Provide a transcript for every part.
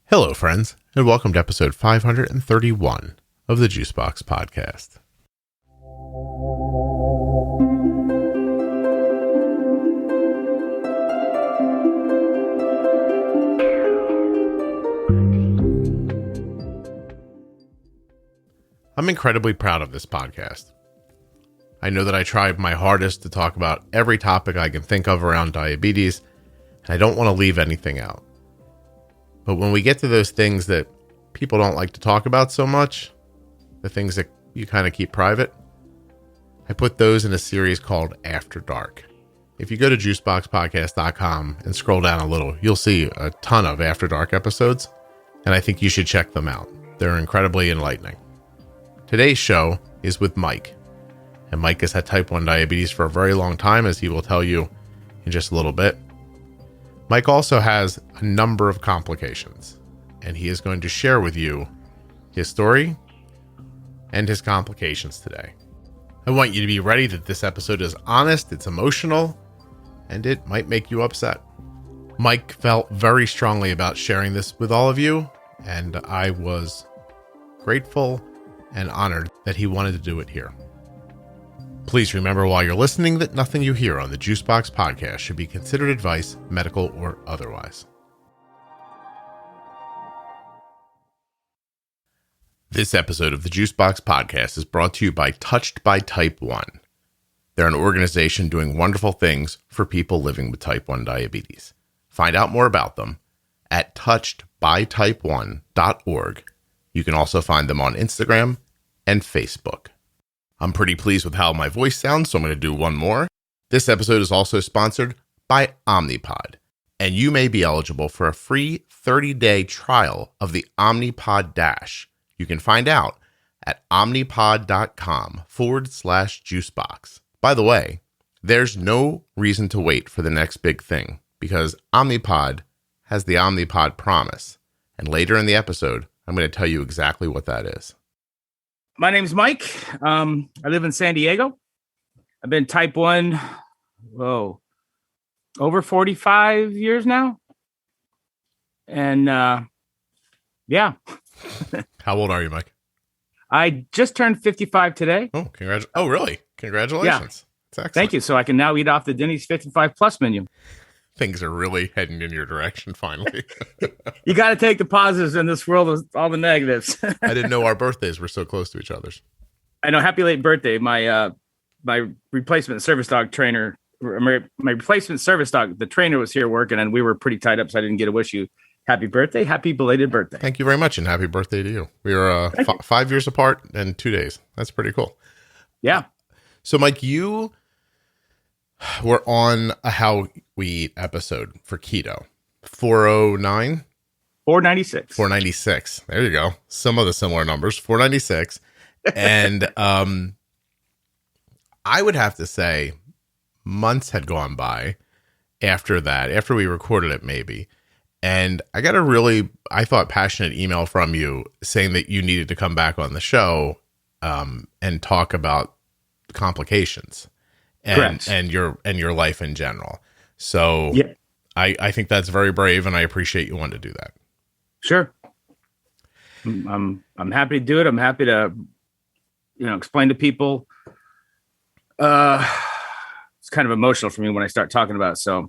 Hello, friends, and welcome to episode 531 of the Juicebox Podcast. I'm incredibly proud of this podcast. I know that I tried my hardest to talk about every topic I can think of around diabetes, and I don't want to leave anything out. But when we get to those things that people don't like to talk about so much, the things that you kind of keep private, I put those in a series called After Dark. If you go to juiceboxpodcast.com and scroll down a little, you'll see a ton of After Dark episodes, and I think you should check them out. They're incredibly enlightening. Today's show is with Mike, and Mike has had type 1 diabetes for a very long time, as he will tell you in just a little bit. Mike also has a number of complications, and he is going to share with you his story and his complications today. I want you to be ready that this episode is honest, it's emotional, and it might make you upset. Mike felt very strongly about sharing this with all of you, and I was grateful and honored that he wanted to do it here. Please remember while you're listening that nothing you hear on the Juicebox Podcast should be considered advice, medical or otherwise. This episode of the Juicebox Podcast is brought to you by Touched by Type 1. They're an organization doing wonderful things for people living with type 1 diabetes. Find out more about them at touchedbytype1.org. You can also find them on Instagram and Facebook. I'm pretty pleased with how my voice sounds, so I'm going to do one more. This episode is also sponsored by Omnipod, and you may be eligible for a free 30-day trial of the Omnipod Dash. You can find out at omnipod.com/juicebox. By the way, there's no reason to wait for the next big thing, because Omnipod has the Omnipod Promise, and later in the episode, I'm going to tell you exactly what that is. My name's Mike. I live in San Diego. I've been type 1, over 45 years now. And yeah. How old are you, Mike? I just turned 55 today. Oh, oh, really? Congratulations. Yeah. That's excellent. Thank you. So I can now eat off the Denny's 55 plus menu. Things are really heading in your direction finally. You got to take the positives in this world with all the negatives. I didn't know our birthdays were so close to each other's. I know. Happy late birthday. My replacement service dog trainer, my replacement service dog, the trainer was here working, and we were pretty tied up, so I didn't get to wish you happy birthday. Happy belated birthday. Thank you very much, and happy birthday to you. We are 5 years apart and 2 days. That's pretty cool. Yeah. So, Mike, you were on a How We Eat episode for keto. 409? 496. 496. There you go. Some of the similar numbers. 496. And I would have to say months had gone by after that, after we recorded it maybe. And I got a really, I thought, passionate email from you saying that you needed to come back on the show and talk about complications. And your life in general. So yeah. I think that's very brave, and I appreciate you wanting to do that. Sure. I'm happy to do it. I'm happy to, explain to people. It's kind of emotional for me when I start talking about it, so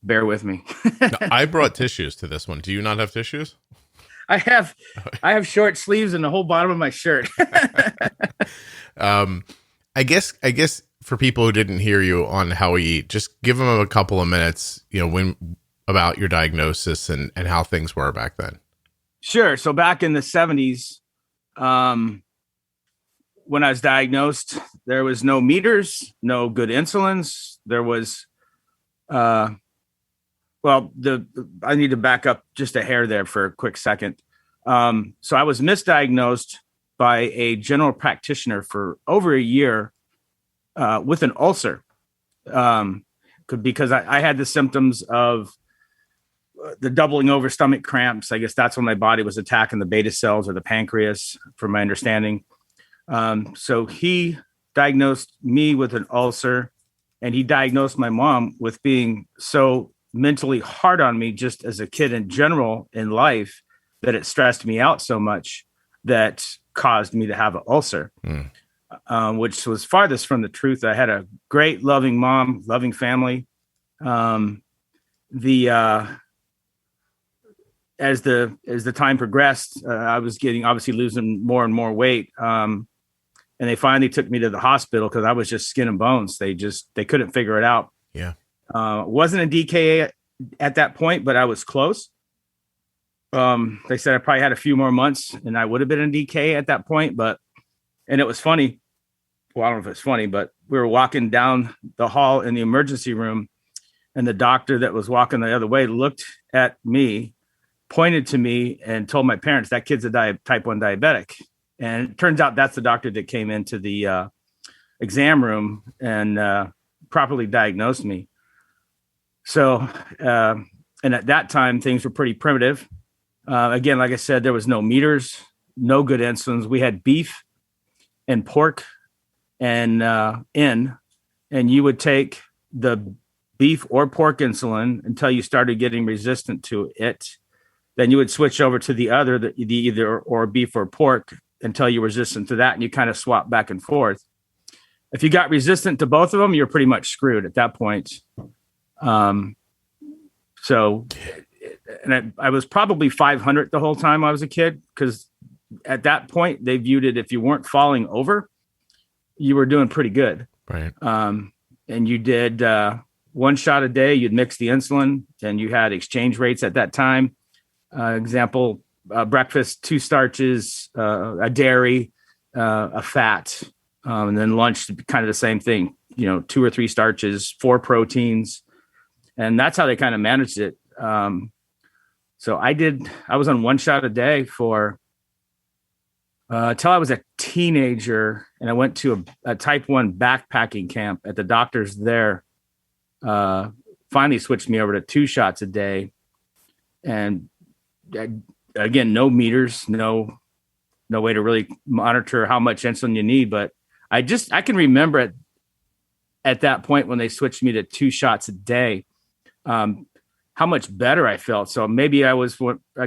bear with me. I brought tissues to this one. Do you not have tissues? I have short sleeves and the whole bottom of my shirt. I guess for people who didn't hear you on How We Eat, just give them a couple of minutes, about your diagnosis and how things were back then. Sure. So back in the 70s, when I was diagnosed, there was no meters, no good insulins. There was, I need to back up just a hair there for a quick second. So I was misdiagnosed by a general practitioner for over a year with an ulcer, because I had the symptoms of the doubling over stomach cramps. I guess that's when my body was attacking the beta cells or the pancreas, from my understanding. So he diagnosed me with an ulcer, and he diagnosed my mom with being so mentally hard on me just as a kid in general in life, that it stressed me out so much that caused me to have an ulcer, which was farthest from the truth. I had a great, loving mom, loving family. As the time progressed, I was obviously losing more and more weight. And they finally took me to the hospital because I was just skin and bones. They couldn't figure it out. Yeah. Wasn't a DKA at that point, but I was close. They said I probably had a few more months and I would have been in DKA at that point. And it was funny. Well, I don't know if it's funny, but we were walking down the hall in the emergency room, and the doctor that was walking the other way looked at me, pointed to me, and told my parents, that kid's a type 1 diabetic. And it turns out that's the doctor that came into the exam room and properly diagnosed me. So, and at that time, things were pretty primitive. Again, like I said, there was no meters, no good insulins. We had beef and pork and you would take the beef or pork insulin until you started getting resistant to it. Then you would switch over to the either or beef or pork until you were resistant to that, and you kind of swap back and forth. If you got resistant to both of them, you're pretty much screwed at that point. So, and I was probably 500 the whole time I was a kid, because at that point they viewed it, if you weren't falling over, you were doing pretty good. Right. And you did 1 shot a day. You'd mix the insulin, and you had exchange rates at that time. Example, breakfast, 2 starches, a dairy, a fat, and then lunch, kind of the same thing, 2 or 3 starches, 4 proteins. And that's how they kind of managed it. So I was on 1 shot a day for till I was a teenager, and I went to a type 1 backpacking camp at the doctors there. Finally switched me over to 2 shots a day. And again, no meters, no way to really monitor how much insulin you need. But I can remember at that point when they switched me to 2 shots a day, how much better I felt. So maybe I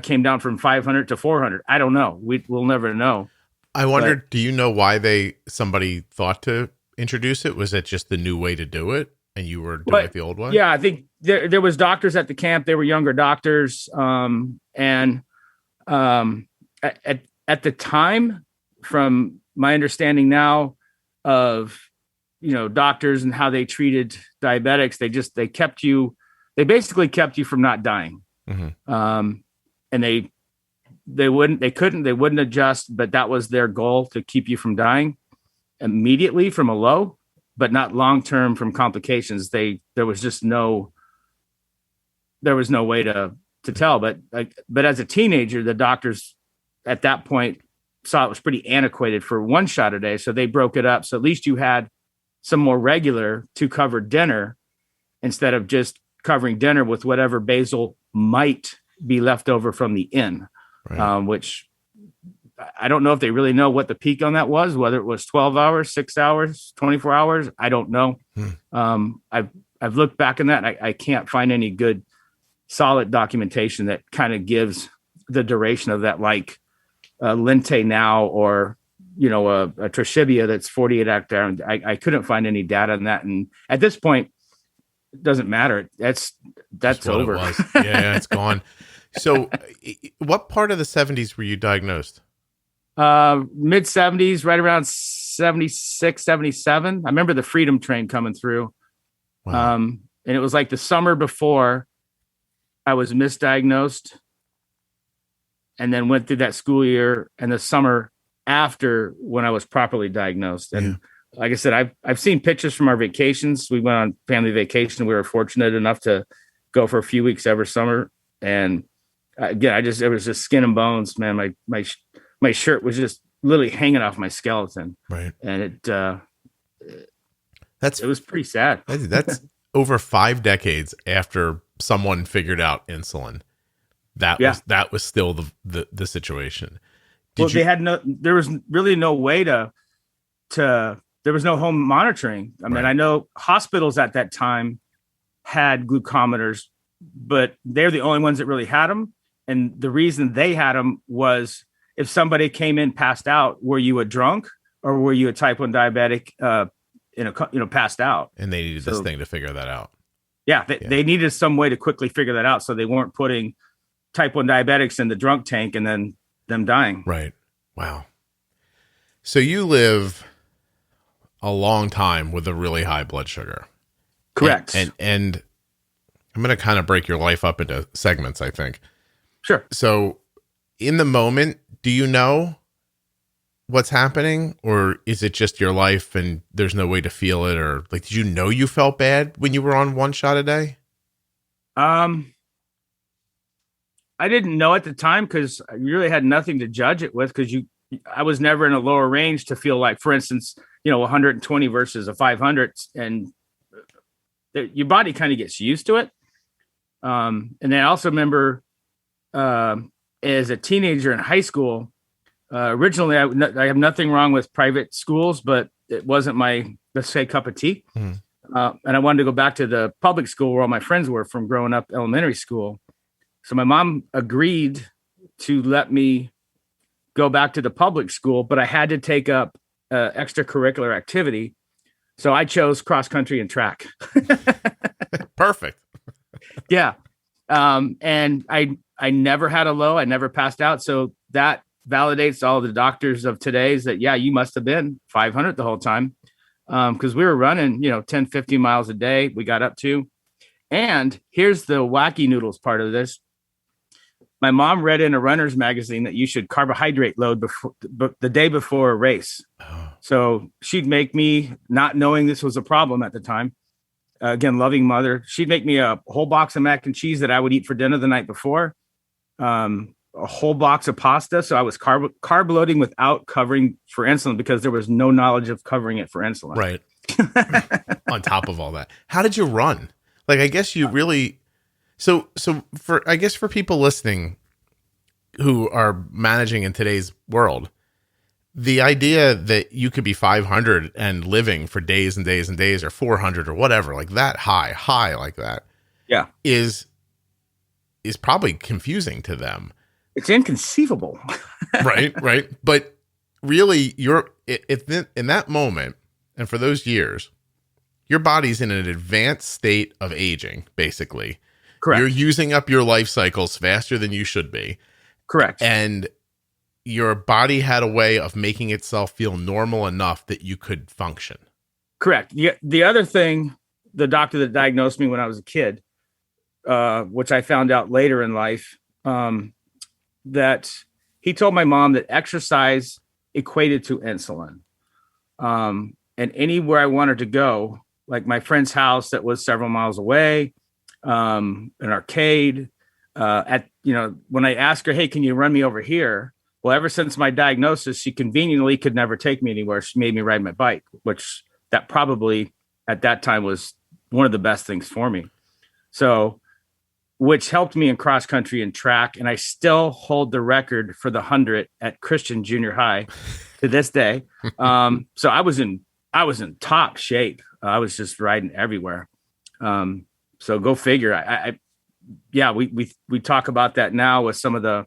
came down from 500 to 400. I don't know. We'll never know. I wondered, do you know why somebody thought to introduce it? Was it just the new way to do it, and you were doing it the old way? Yeah, I think there was doctors at the camp. They were younger doctors. At the time, from my understanding now of, doctors and how they treated diabetics, they basically kept you from not dying. Mm-hmm. And they wouldn't adjust, but that was their goal, to keep you from dying immediately from a low, but not long-term from complications. There was no way to tell, but as a teenager, the doctors at that point saw it was pretty antiquated for 1 shot a day. So they broke it up. So at least you had some more regular to cover dinner, instead of just covering dinner with whatever basal might be left over from the inn. Right. Which I don't know if they really know what the peak on that was, whether it was 12 hours, 6 hours, 24 hours. I don't know. I've looked back in that. I can't find any good solid documentation that kind of gives the duration of that, like Lente now, or, a Trishibia that's 48 hours. I couldn't find any data on that. And at this point, it doesn't matter. That's over. Yeah, it's gone. So what part of the 70s were you diagnosed? Mid 70s, right around 76, 77. I remember the Freedom Train coming through. Wow. And it was like the summer before I was misdiagnosed, and then went through that school year, and the summer after when I was properly diagnosed. And like I said, I've seen pictures from our vacations. We went on family vacation. We were fortunate enough to go for a few weeks every summer. And again, it was just skin and bones, man. My shirt was just literally hanging off my skeleton. Right. And it was pretty sad. That's over 5 decades after someone figured out insulin. That was still the situation. There was really no way there was no home monitoring. I mean, I know hospitals at that time had glucometers, but they're the only ones that really had them. And the reason they had them was if somebody came in passed out, were you a drunk or were you a type 1 diabetic, passed out? And they needed this thing to figure that out. Yeah, they needed some way to quickly figure that out, so they weren't putting type 1 diabetics in the drunk tank and then them dying. Right. Wow. So you live a long time with a really high blood sugar. Correct. And I'm going to kind of break your life up into segments, I think. Sure. So in the moment, do you know what's happening, or is it just your life and there's no way to feel it? Or like, did you know you felt bad when you were on one shot a day? I didn't know at the time because I really had nothing to judge it with, because I was never in a lower range to feel like, for instance, 120 versus a 500, and your body kind of gets used to it. And then I also remember as a teenager in high school, originally I have nothing wrong with private schools, but it wasn't my, let's say, cup of tea. And I wanted to go back to the public school where all my friends were from growing up elementary school. So my mom agreed to let me go back to the public school, but I had to take up extracurricular activity. So I chose cross country and track. Perfect. Yeah. And I never had a low. I never passed out. So that validates all the doctors of today's that, yeah, you must have been 500 the whole time. Because we were running, 10, 15 miles a day. We got up to. And here's the wacky noodles part of this. My mom read in a runner's magazine that you should carbohydrate load the day before a race. Oh. So she'd make me, not knowing this was a problem at the time, again, loving mother, she'd make me a whole box of mac and cheese that I would eat for dinner the night before, a whole box of pasta. So I was carb loading without covering for insulin because there was no knowledge of covering it for insulin. Right. On top of all that, how did you run? Like, I guess you really... So for people listening who are managing in today's world, the idea that you could be 500 and living for days and days and days, or 400 or whatever, like that high like that, yeah, is probably confusing to them. It's inconceivable. Right. But really, in that moment, and for those years, your body's in an advanced state of aging, basically. Correct. You're using up your life cycles faster than you should be. Correct. And your body had a way of making itself feel normal enough that you could function. Correct. The other thing, the doctor that diagnosed me when I was a kid, which I found out later in life, that he told my mom that exercise equated to insulin. And anywhere I wanted to go, like my friend's house that was several miles away, an arcade, when I asked her, hey, can you run me over here? Well, ever since my diagnosis, she conveniently could never take me anywhere. She made me ride my bike, which that probably at that time was one of the best things for me. So, which helped me in cross country and track. And I still hold the record for the 100 at Christian Junior High to this day. So I was in top shape. I was just riding everywhere. So go figure. We talk about that now with some of the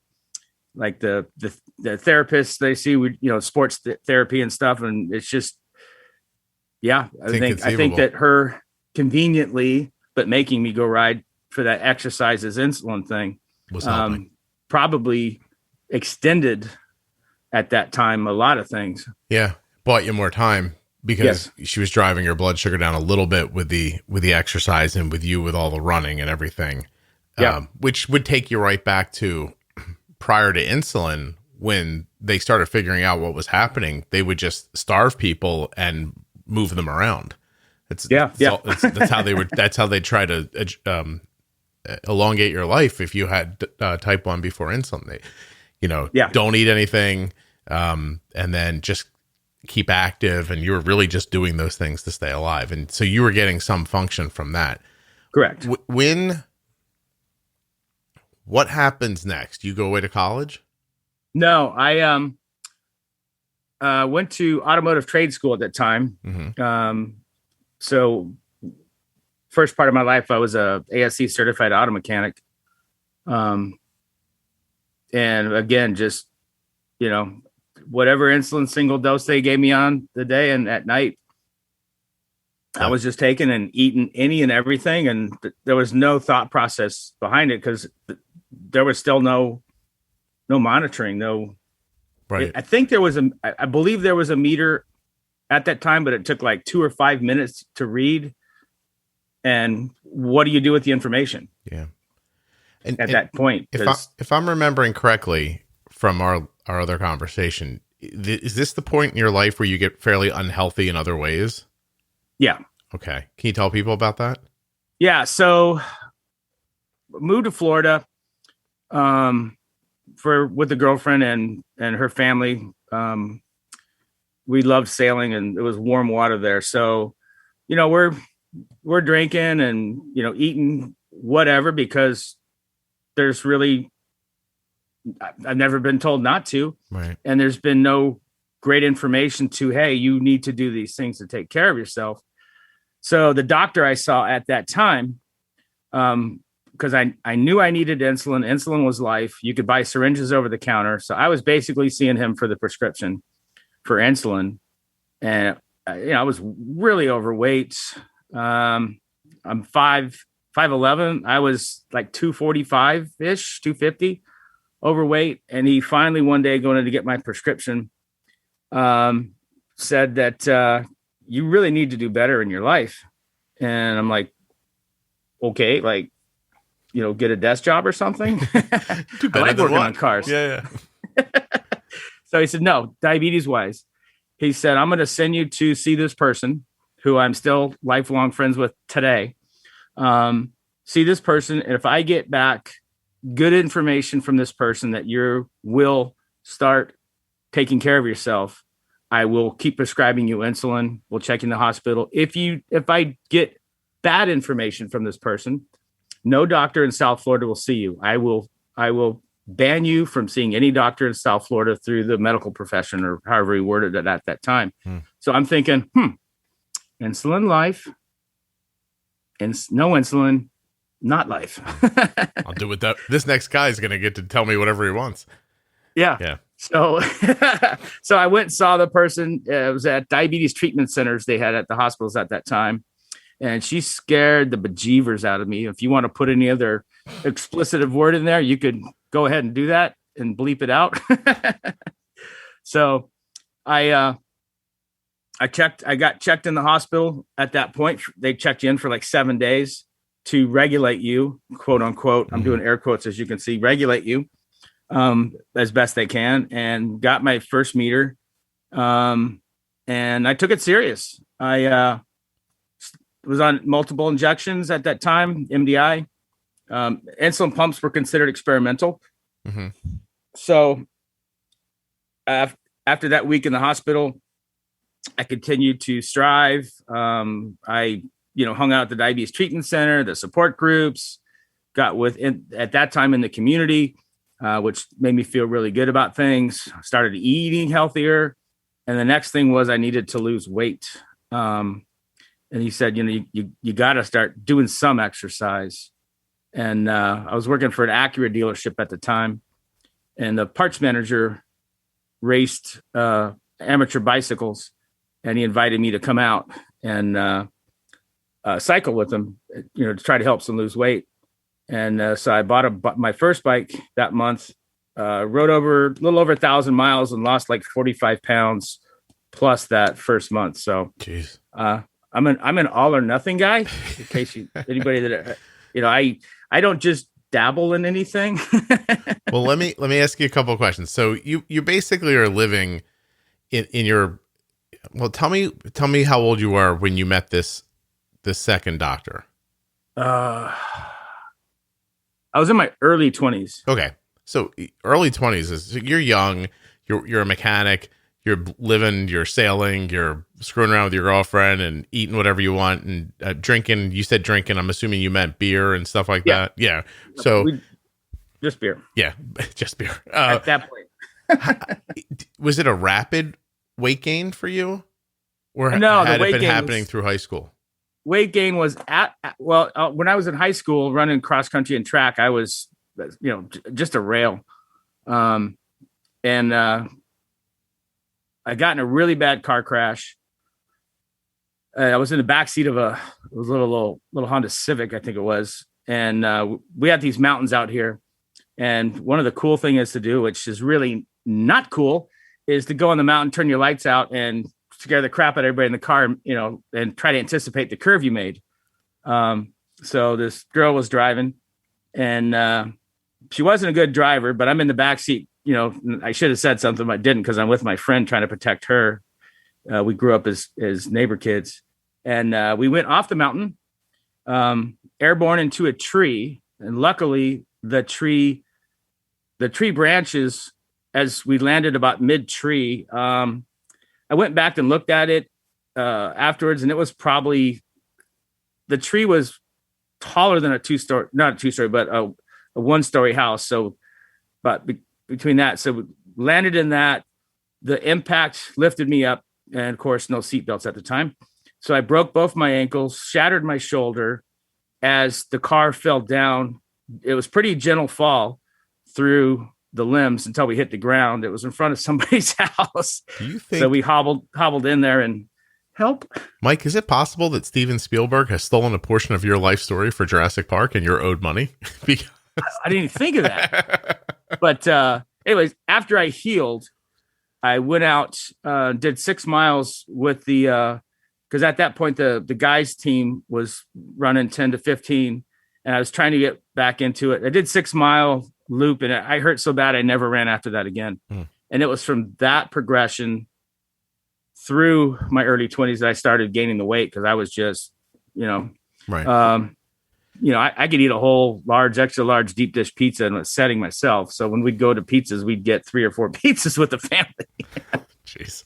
therapists they see with, sports therapy and stuff. And it's just, I think that her conveniently, but making me go ride for that exercises insulin thing was probably extended at that time a lot of things. Yeah. Bought you more time because she was driving your blood sugar down a little bit with the exercise and with all the running and everything. Which would take you right back to prior to insulin, when they started figuring out what was happening. They would just starve people and move them around. That's how they would. That's how they try to elongate your life. If you had type 1 before insulin, don't eat anything, and then just keep active. And you were really just doing those things to stay alive. And so you were getting some function from that. Correct. What happens next? You go away to college? No, I went to automotive trade school at that time. Mm-hmm. So first part of my life, I was a ASC certified auto mechanic. And again, just, whatever insulin single dose they gave me on the day and at night, I was just taking and eating any and everything. And there was no thought process behind it because there was still no monitoring, Right. I think I believe there was a meter at that time, but it took like 2 or 5 minutes to read. And what do you do with the information? Yeah. At that point, if I'm remembering correctly from our other conversation, is this the point in your life where you get fairly unhealthy in other ways? Yeah. Okay. Can you tell people about that? Yeah. So moved to Florida, with a girlfriend and her family. We loved sailing and it was warm water there. So, we're drinking and, eating whatever, because there's really, I've never been told not to. Right. And there's been no great information to, hey, you need to do these things to take care of yourself. So the doctor I saw at that time, because I knew I needed insulin. Insulin was life. You could buy syringes over the counter. So I was basically seeing him for the prescription for insulin. And, I was really overweight. I'm 5'11". I was like 245-ish, 250 overweight. And he finally one day going in to get my prescription, said that you really need to do better in your life. And I'm like, okay, like, get a desk job or something. I like working on cars. Yeah. So he said, no, diabetes wise. He said, I'm going to send you to see this person who I'm still lifelong friends with today. See this person. And if I get back good information from this person that you will start taking care of yourself, I will keep prescribing you insulin. We'll check in the hospital. If I get bad information from this person, no doctor in South Florida will see you. I will ban you from seeing any doctor in South Florida through the medical profession, or however he worded it at that time. So I'm thinking, insulin life, and no insulin, not life. I'll do what this next guy is going to get to tell me whatever he wants. Yeah. So, so I went and saw the person. It was at diabetes treatment centers they had at the hospitals at that time. And she scared the bejeevers out of me. If you want to put any other explicit word in there, you could go ahead and do that and bleep it out. So I got checked in the hospital at that point. They checked you in for like 7 days to regulate you, quote unquote. I'm doing air quotes, as you can see, regulate you as best they can, and got my first meter. And I took it serious. I was on multiple injections at that time, MDI. Insulin pumps were considered experimental. Mm-hmm. So after that week in the hospital, I continued to strive. I, hung out at the diabetes treatment center, the support groups, got at that time in the community, which made me feel really good about things. Started eating healthier. And the next thing was I needed to lose weight. And he said, you got to start doing some exercise. And I was working for an Acura dealership at the time. And the parts manager raced amateur bicycles. And he invited me to come out and cycle with him, to try to help some lose weight. And so I bought my first bike that month, rode a little over 1,000 miles and lost like 45 pounds plus that first month. So, jeez. I'm an all or nothing guy. In case anybody that I don't just dabble in anything. Well, let me ask you a couple of questions. So you basically are living in your. Well, tell me how old you were when you met this second doctor. I was in my early 20s. Okay, so early 20s is you're young. You're a mechanic. You're living, you're sailing, you're screwing around with your girlfriend and eating whatever you want and drinking. You said drinking. I'm assuming you meant beer and stuff like that. Yeah. So just beer. Yeah, just beer. At that point. Was it a rapid weight gain for you? Or no, had the weight it been gain happening through high school? weight gain was when I was in high school running cross country and track, I was, just a rail. And I got in a really bad car crash. I was in the back seat of a little Honda Civic, I think it was. And we had these mountains out here. And one of the cool things is to do, which is really not cool, is to go on the mountain, turn your lights out, and scare the crap out of everybody in the car, and try to anticipate the curve you made. So this girl was driving, and she wasn't a good driver, but I'm in the back seat. I should have said something, but I didn't, because I'm with my friend trying to protect her. We grew up as neighbor kids, and we went off the mountain, airborne into a tree, and luckily the tree branches, as we landed about mid-tree. I went back and looked at it afterwards, and it was probably, the tree was taller than not a two-story, but a one-story house. So, but between that, so we landed in that. The impact lifted me up, and of course, no seatbelts at the time. So I broke both my ankles, shattered my shoulder as the car fell down. It was pretty gentle fall through the limbs until we hit the ground. It was in front of somebody's house. Do you think so? We hobbled in there and help. Mike, is it possible that Steven Spielberg has stolen a portion of your life story for Jurassic Park and you're owed money? Because I didn't even think of that. But anyways, after I healed, I went out, did 6 miles with the, because at that point the guys team was running 10 to 15, and I was trying to get back into it. I did 6 mile loop, and I hurt so bad I never ran after that again. And it was from that progression through my early 20s that I started gaining the weight, because I was just, right. I could eat a whole extra large deep dish pizza in a setting myself. So when we'd go to pizzas, we'd get 3 or 4 pizzas with the family. Jeez.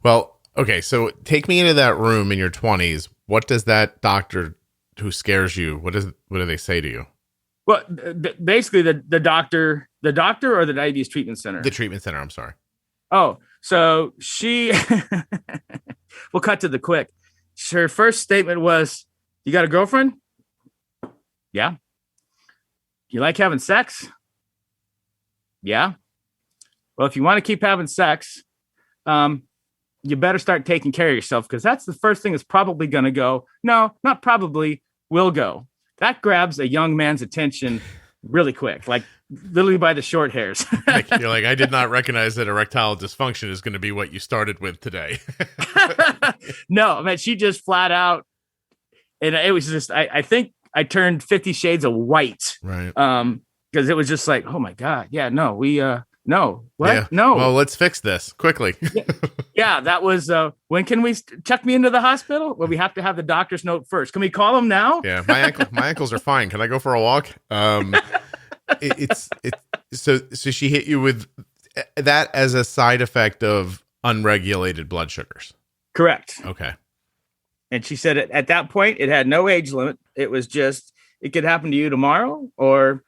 Well, okay. So take me into that room in your 20s. What does that doctor who scares you, what do they say to you? Well, basically the doctor or the diabetes treatment center? The treatment center. I'm sorry. Oh, so she, we'll cut to the quick. Her first statement was, "You got a girlfriend?" "Yeah." "You like having sex?" "Yeah." "Well, if you want to keep having sex, you better start taking care of yourself, because that's the first thing that's probably going to go." No, not probably, will go. That grabs a young man's attention really quick, like literally by the short hairs. You're like, I did not recognize that erectile dysfunction is going to be what you started with today. No, man, she just flat out, and it was just, I think I turned 50 shades of white. Right. Because it was just like, oh my God. Yeah, no, no, what? Yeah. No. Well, let's fix this quickly. Yeah, that was, when can we check me into the hospital? Well, we have to have the doctor's note first. Can we call him now? Yeah, my ankles are fine. Can I go for a walk? So she hit you with that as a side effect of unregulated blood sugars. Correct. Okay. And she said at that point, it had no age limit. It was just, it could happen to you tomorrow, or,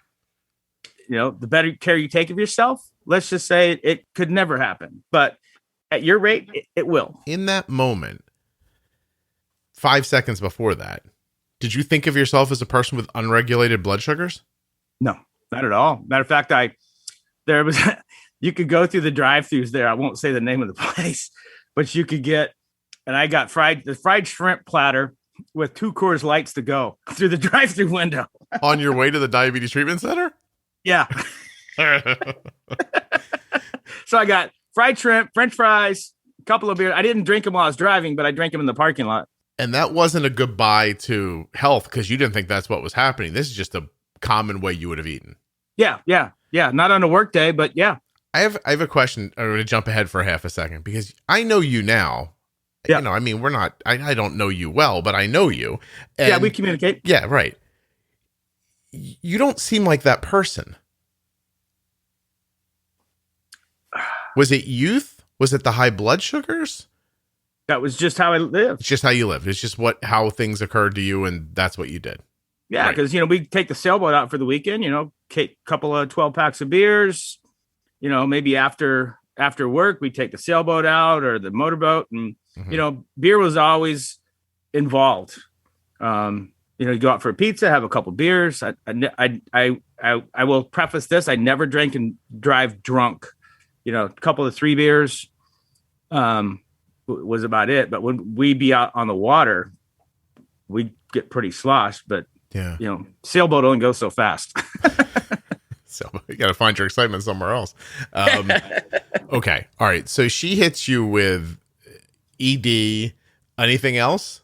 the better care you take of yourself, let's just say it could never happen. But at your rate, it will. In that moment, 5 seconds before that, did you think of yourself as a person with unregulated blood sugars? No, not at all. Matter of fact, you could go through the drive-thrus there. I won't say the name of the place, but you could get, and I got the fried shrimp platter with 2 Coors Lights to go through the drive-thru window. On your way to the diabetes treatment center? Yeah. So I got fried shrimp, French fries, a couple of beers. I didn't drink them while I was driving, but I drank them in the parking lot. And that wasn't a goodbye to health, because you didn't think that's what was happening. This is just a common way you would have eaten. Yeah. Not on a work day, but yeah. I have a question. I'm going to jump ahead for half a second, because I know you now. Yeah. We're not, I don't know you well, but I know you. And yeah, we communicate. Yeah, right. You don't seem like that person. Was it youth? Was it the high blood sugars? That was just how I lived. It's just how you lived. It's just how things occurred to you, and that's what you did. Yeah, because we'd take the sailboat out for the weekend. Couple of 12 packs of beers. Maybe after work we'd take the sailboat out or the motorboat, and beer was always involved. You go out for a pizza, have a couple beers. I will preface this: I never drank and drive drunk. A couple of 3 beers was about it. But when we be out on the water, we get pretty sloshed. But sailboat only goes so fast. So you got to find your excitement somewhere else. Okay, all right. So she hits you with ED. Anything else?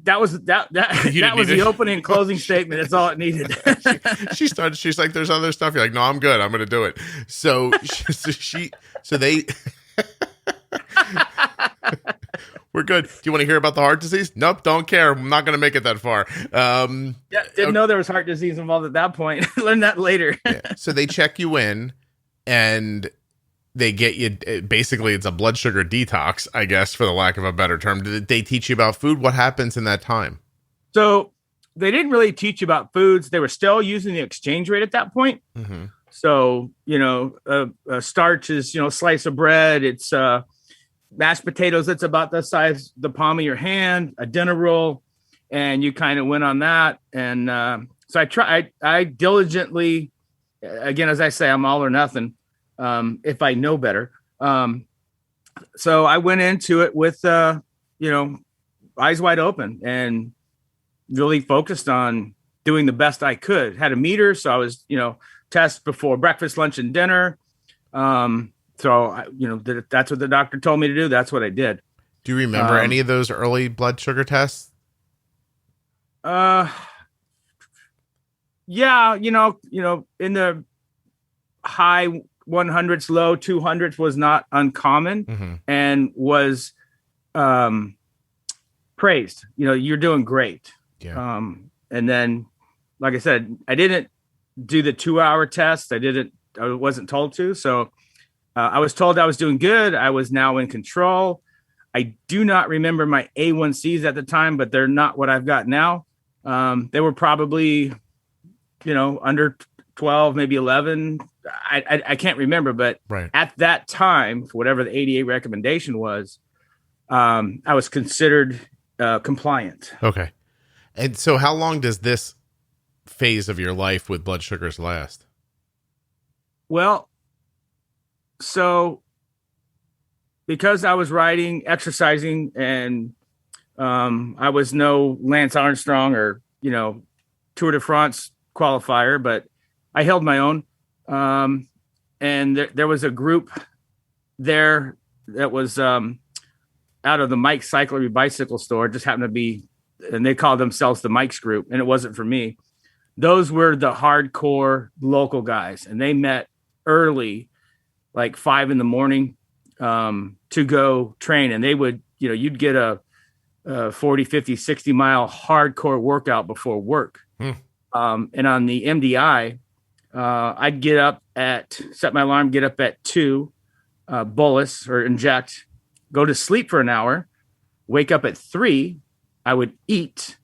That was the opening and closing statement. That's all it needed. She started. She's like, "There's other stuff." You're like, "No, I'm good. I'm going to do it." So they. We're good. Do you want to hear about the heart disease? Nope, don't care. I'm not going to make it that far. Didn't know there was heart disease involved at that point. Learned that later. So they check you in, and they get you. Basically, it's a blood sugar detox, I guess, for the lack of a better term. Did they teach you about food? What happens in that time? So they didn't really teach you about foods. They were still using the exchange rate at that point. Mm-hmm. So a starch is a slice of bread. It's mashed potatoes that's about the size the palm of your hand, a dinner roll, and you kind of went on that. And so I diligently, again, as I say, I'm all or nothing if I know better. So I went into it with eyes wide open and really focused on doing the best I could. Had a meter, so I was test before breakfast, lunch, and dinner. So, that's what the doctor told me to do. That's what I did. Do you remember any of those early blood sugar tests? Yeah, in the high 100s, low 200s was not uncommon and was praised. You're doing great. Yeah. And then, like I said, I didn't do the 2-hour test. I wasn't told to. So I was told I was doing good. I was now in control. I do not remember my A1Cs at the time, but they're not what I've got now. They were probably, under 12, maybe 11. I can't remember, but right at that time, whatever the ADA recommendation was, I was considered compliant. Okay. And so how long does this phase of your life with blood sugars last? Well, so because I was riding, exercising, and I was no Lance Armstrong or, Tour de France qualifier, but I held my own. And there was a group there that was out of the Mike Cyclery bicycle store. It just happened to be, and they called themselves the Mike's group, and it wasn't for me. Those were the hardcore local guys, and they met early, like 5 a.m, to go train. And they would, you'd get a 40, 50, 60 mile hardcore workout before work. And on the MDI, I'd get up set my alarm, get up at 2, bolus or inject, go to sleep for an hour, wake up at 3, I would eat,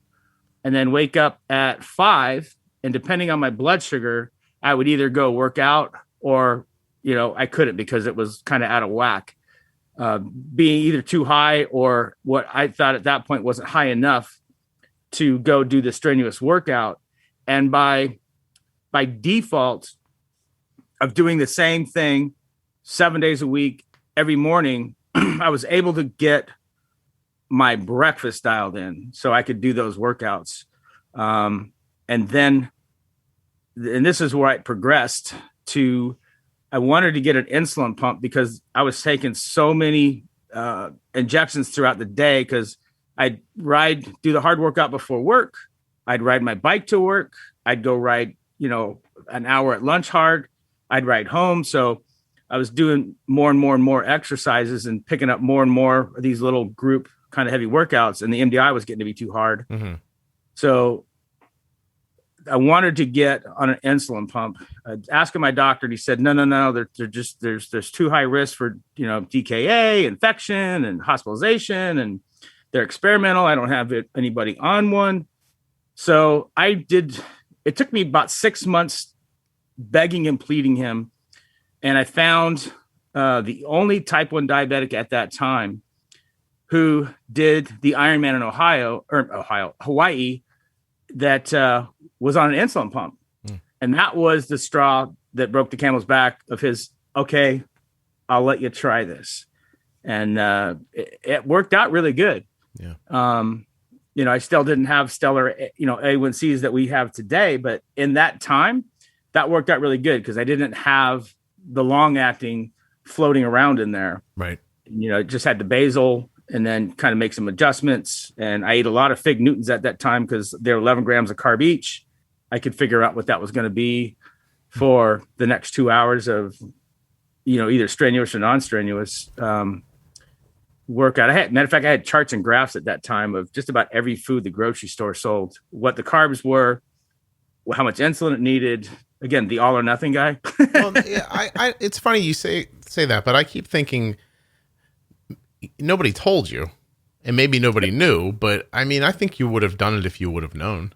and then wake up at 5. And depending on my blood sugar, I would either go work out or, I couldn't because it was kind of out of whack, being either too high or what I thought at that point wasn't high enough to go do the strenuous workout. And by default of doing the same thing 7 days a week, every morning, I was able to get my breakfast dialed in so I could do those workouts. And this is where I progressed to, I wanted to get an insulin pump because I was taking so many injections throughout the day, because I'd do the hard workout before work. I'd ride my bike to work. I'd go ride, an hour at lunch hard. I'd ride home. So I was doing more and more and more exercises and picking up more and more of these little group kind of heavy workouts. And the MDI was getting to be too hard. So I wanted to get on an insulin pump. Asking my doctor, and he said, no, there's too high risk for, DKA, infection, and hospitalization, and they're experimental. I don't have anybody on one. So it took me about 6 months begging and pleading him. And I found the only type 1 diabetic at that time who did the Ironman in Hawaii, that was on an insulin pump. And that was the straw that broke the camel's back of his, okay, I'll let you try this. And it worked out really good. Yeah. I still didn't have stellar, A1Cs that we have today, but in that time, that worked out really good because I didn't have the long acting floating around in there. Right. Just had the basal and then kind of make some adjustments. And I ate a lot of Fig Newtons at that time because they're 11 grams of carb each. I could figure out what that was going to be for the next 2 hours of, either strenuous or non-strenuous workout. Matter of fact, I had charts and graphs at that time of just about every food the grocery store sold, what the carbs were, how much insulin it needed. Again, the all or nothing guy. Well, yeah, it's funny you say that, but I keep thinking nobody told you, and maybe nobody knew. But I mean, I think you would have done it if you would have known.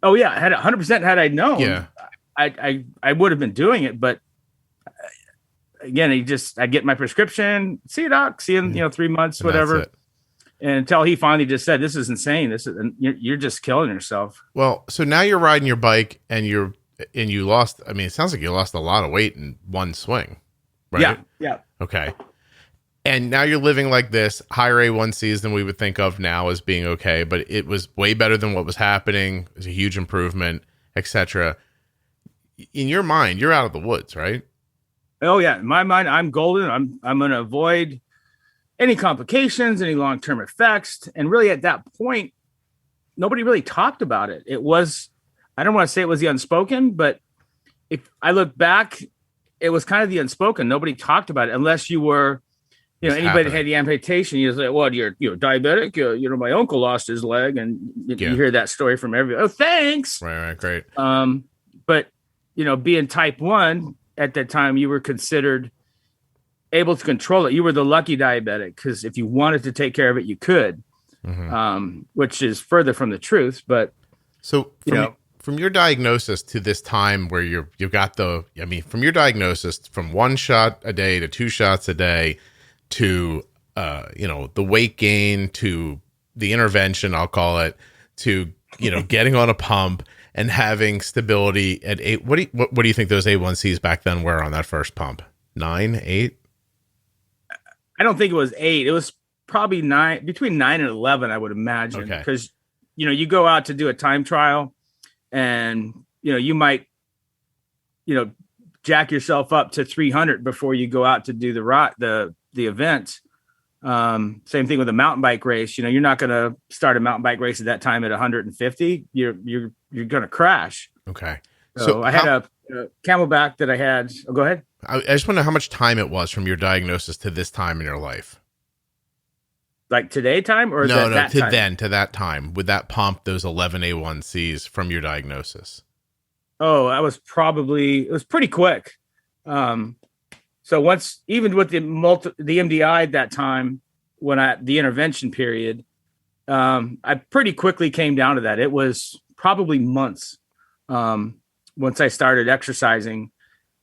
Oh yeah, had 100% had I known. Yeah, I would have been doing it, but again, I get my prescription, see you, doc, see you in 3 months, and whatever. And until he finally just said, "This is insane. You're just killing yourself." Well, so now you're riding your bike and you lost. I mean, it sounds like you lost a lot of weight in one swing, right? Yeah. Okay. And now you're living like this, higher A1Cs than we would think of now as being okay, but it was way better than what was happening. It was a huge improvement, etc. In your mind, you're out of the woods, right? Oh yeah, in my mind, I'm golden. I'm going to avoid any complications, any long-term effects, and really at that point, nobody really talked about it. It was, I don't want to say it was the unspoken, but if I look back, it was kind of the unspoken. Nobody talked about it unless you were. Anybody that had the amputation, you're like, well, you're diabetic. My uncle lost his leg, and you hear that story from everybody. Oh, thanks. Right, great. But being type 1 at that time, you were considered able to control it. You were the lucky diabetic because if you wanted to take care of it, you could, which is further from the truth. But so from your diagnosis to this time where you've got from your diagnosis from 1 shot a day to 2 shots a day to the weight gain to the intervention, I'll call it, to getting on a pump and having stability at 8. What do you think those A1Cs back then were on that first pump? 9, 8? I don't think it was 8. It was probably 9, between 9 and 11, I would imagine. Because you go out to do a time trial and you might jack yourself up to 300 before you go out to do the event. Same thing with a mountain bike race. You're not going to start a mountain bike race at that time at 150. You're going to crash. Okay. So I had a Camelback that I had. Oh, go ahead. I just want to know how much time it was from your diagnosis to this time in your life. Like today time or no, that to time? then, to that time with that pump, those 11 A1Cs from your diagnosis. Oh, it was pretty quick. So once, even with the MDI at that time, the intervention period, I pretty quickly came down to that. It was probably months once I started exercising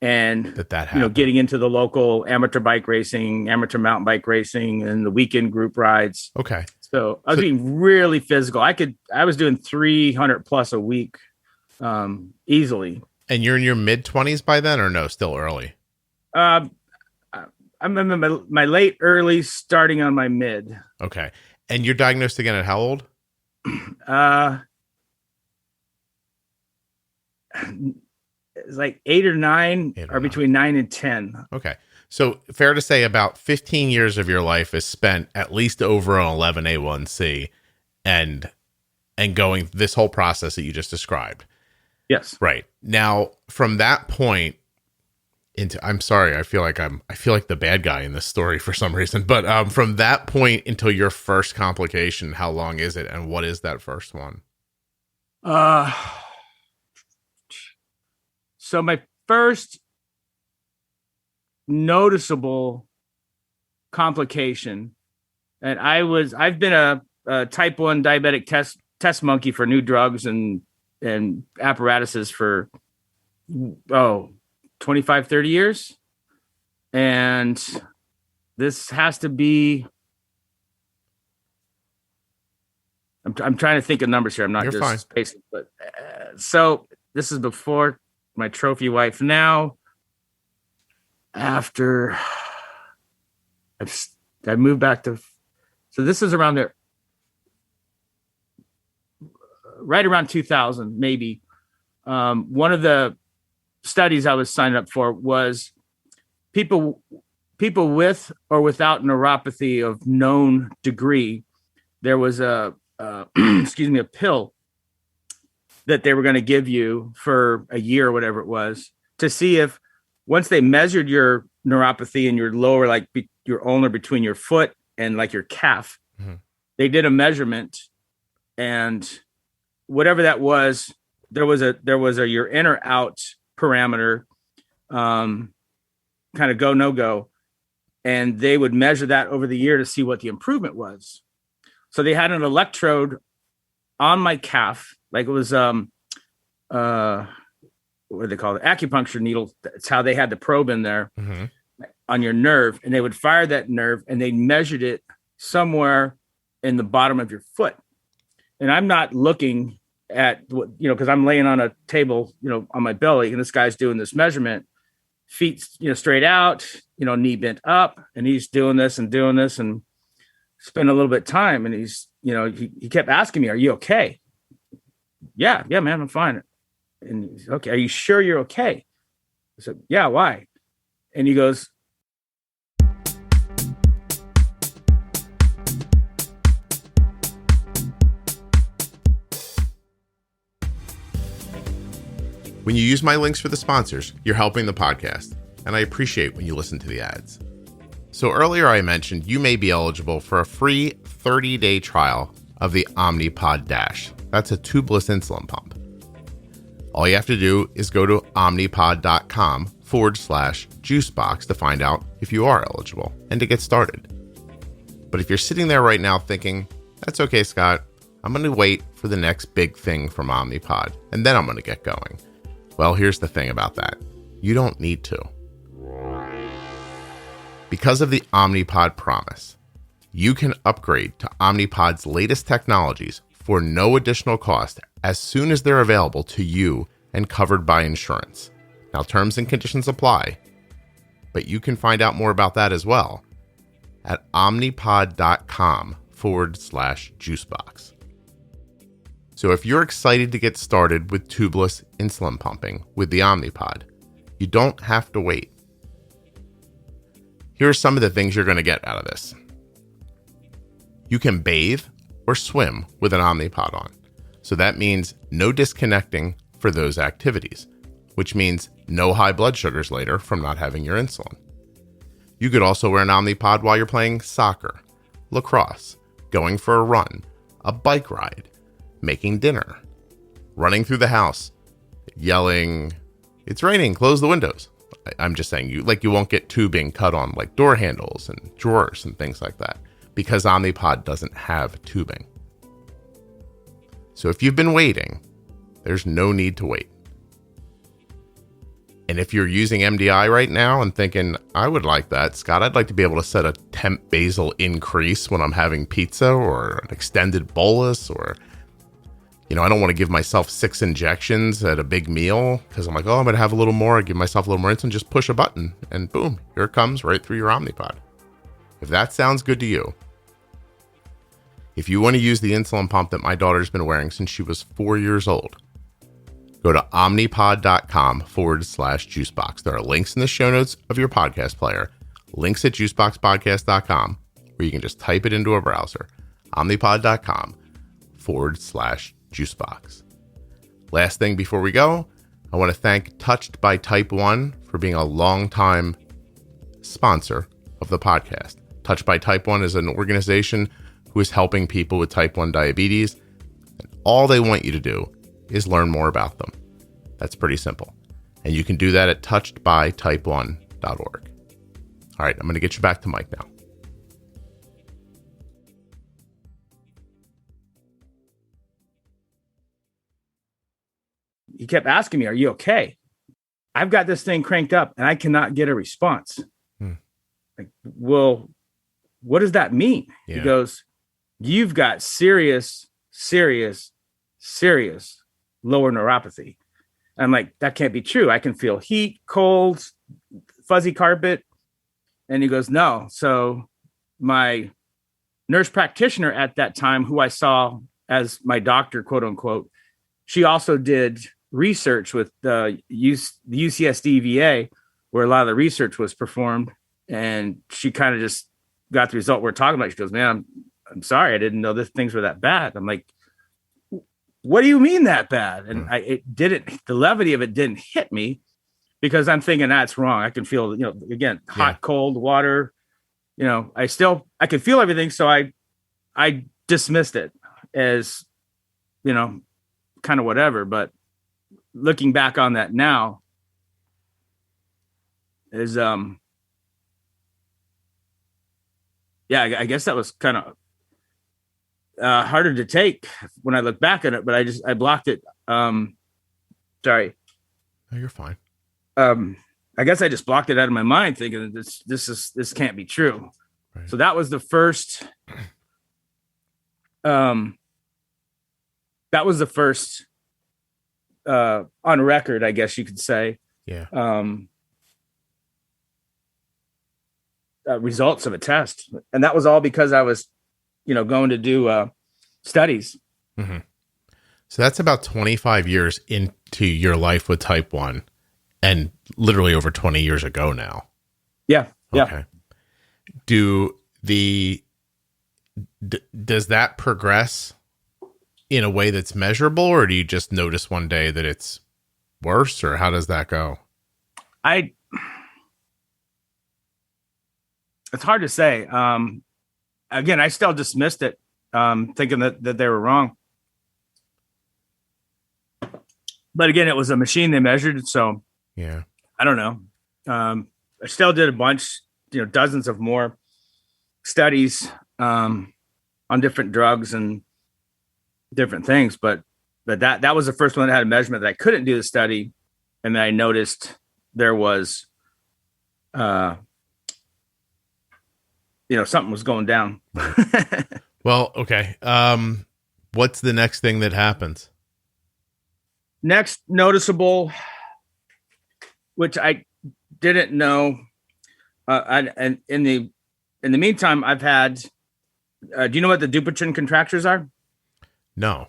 and that happened. Getting into the local amateur bike racing, amateur mountain bike racing, and the weekend group rides. Okay. So I was being really physical. I was doing 300 plus a week easily. And you're in your mid-20s by then, or no? Still early. I'm in my late early, starting on my mid. Okay. And you're diagnosed again at how old? It's like 8 or 9, or between 9 and 10. Okay. So fair to say about 15 years of your life is spent at least over an 11 A1C and going this whole process that you just described. Yes. Right. Now, from that point I'm sorry, I feel like the bad guy in this story for some reason, but from that point until your first complication, how long is it, and what is that first one? So my first noticeable complication, and I've been a type 1 diabetic test monkey for new drugs and apparatuses for 25, 30 years. And this has to be I'm trying to think of numbers here. I'm not You're just fine. spacing, but so this is before my trophy wife. Now, after I moved back to, so this is around there, right around 2000, maybe. One of the studies I was signed up for was people with or without neuropathy of known degree. There was a a pill that they were going to give you for a year or whatever it was, to see if once they measured your neuropathy in your lower, like your ulnar between your foot and like your calf, they did a measurement, and whatever that was, there was a your in or out parameter, kind of go, no go. And they would measure that over the year to see what the improvement was. So they had an electrode on my calf, like it was, what do they call it? Acupuncture needle. That's how they had the probe in there on your nerve. And they would fire that nerve, and they measured it somewhere in the bottom of your foot. And I'm not looking at what, because I'm laying on a table, on my belly, and this guy's doing this measurement, feet, straight out, knee bent up, and he's doing this and spend a little bit of time. And he's, he kept asking me, "Are you okay?" Yeah, man, I'm fine. And he's, "Okay, are you sure you're okay?" I said, "Yeah, why?" And he goes, When you use my links for the sponsors, you're helping the podcast, and I appreciate when you listen to the ads. So earlier I mentioned you may be eligible for a free 30-day trial of the Omnipod Dash. That's a tubeless insulin pump. All you have to do is go to omnipod.com/juicebox to find out if you are eligible and to get started. But if you're sitting there right now thinking, "That's okay, Scott, I'm going to wait for the next big thing from Omnipod, and then I'm going to get going." Well, here's the thing about that. You don't need to. Because of the Omnipod promise, you can upgrade to Omnipod's latest technologies for no additional cost as soon as they're available to you and covered by insurance. Now, terms and conditions apply, but you can find out more about that as well at omnipod.com/juicebox. So if you're excited to get started with tubeless insulin pumping with the Omnipod, you don't have to wait. Here are some of the things you're going to get out of this. You can bathe or swim with an Omnipod on. So that means no disconnecting for those activities, which means no high blood sugars later from not having your insulin. You could also wear an Omnipod while you're playing soccer, lacrosse, going for a run, a bike ride, making dinner, running through the house, yelling, "It's raining, close the windows." I'm just saying, you won't get tubing cut on like door handles and drawers and things like that, because Omnipod doesn't have tubing. So if you've been waiting, there's no need to wait. And if you're using MDI right now and thinking, "I would like that, Scott, I'd like to be able to set a temp basal increase when I'm having pizza or an extended bolus, or I don't want to give myself 6 injections at a big meal because I'm like, I'm going to have a little more. I give myself a little more insulin." Just push a button and boom, here it comes right through your Omnipod. If that sounds good to you, if you want to use the insulin pump that my daughter's been wearing since she was 4 years old, go to omnipod.com/juicebox. There are links in the show notes of your podcast player, links at juiceboxpodcast.com, where you can just type it into a browser, omnipod.com/juicebox. Last thing before we go, I want to thank Touched by Type 1 for being a long-time sponsor of the podcast. Touched by Type 1 is an organization who is helping people with type 1 diabetes, and all they want you to do is learn more about them. That's pretty simple. And you can do that at touchedbytype1.org. All right, I'm going to get you back to Mike now. he kept asking me, "Are you okay?" I've got this thing cranked up and I cannot get a response. Like, well, what does that mean? Yeah. He goes, "You've got serious serious lower neuropathy. I'm like, that can't be true. I can feel heat, cold, fuzzy carpet. And he goes, no. So my nurse practitioner at that time, who I saw as my doctor, quote unquote, she also did research with the UCSD VA, where a lot of the research was performed. And she kind of just got the result we're talking about. She goes, man, I'm sorry. I didn't know that things were that bad. I'm like, what do you mean that bad? And the levity of it didn't hit me, because I'm thinking that's wrong. I can feel, again, hot, cold, water, I could feel everything. So I dismissed it as, kind of whatever. But looking back on that now is, I guess that was kind of harder to take when I look back at it, but I blocked it. Sorry. No, you're fine. I guess I just blocked it out of my mind, thinking this can't be true. Right. So that was the first, on record, I guess you could say. Yeah. Results of a test. And that was all because I was, going to do studies. Mm-hmm. So that's about 25 years into your life with type 1, and literally over 20 years ago now. Yeah. Okay. Does that progress in a way that's measurable, or do you just notice one day that it's worse, or how does that go? It's hard to say. Again, I still dismissed it, thinking that they were wrong. But again, it was a machine they measured. So yeah, I don't know. I still did a bunch, dozens of more studies on different drugs and different things. But that was the first one that had a measurement that I couldn't do the study. And then I noticed there was, something was going down. Well, okay. What's the next thing that happens? Next noticeable, which I didn't know. And in the meantime, I've had, do you know what the Duplication Contractures are? No.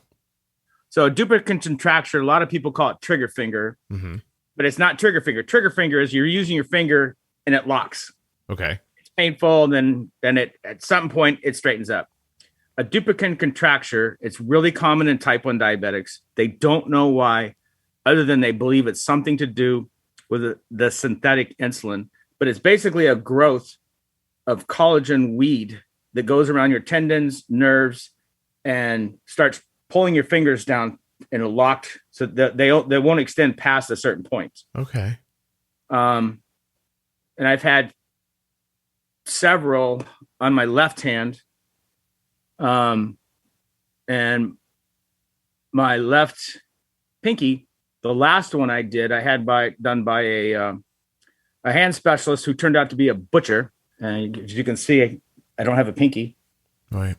So a Duplication Contracture, a lot of people call it trigger finger, mm-hmm. but it's not trigger finger. Trigger finger is you're using your finger and it locks. Okay. It's painful. And then it, at some point it straightens up. A Duplication Contracture, it's really common in type 1 diabetics. They don't know why, other than they believe it's something to do with the synthetic insulin, but it's basically a growth of collagen weed that goes around your tendons, nerves, and starts pulling your fingers down in a locked, so that they won't extend past a certain point. Okay. And I've had several on my left hand. And my left pinky, the last one I did, I had done by a hand specialist who turned out to be a butcher. And as you can see, I don't have a pinky. Right.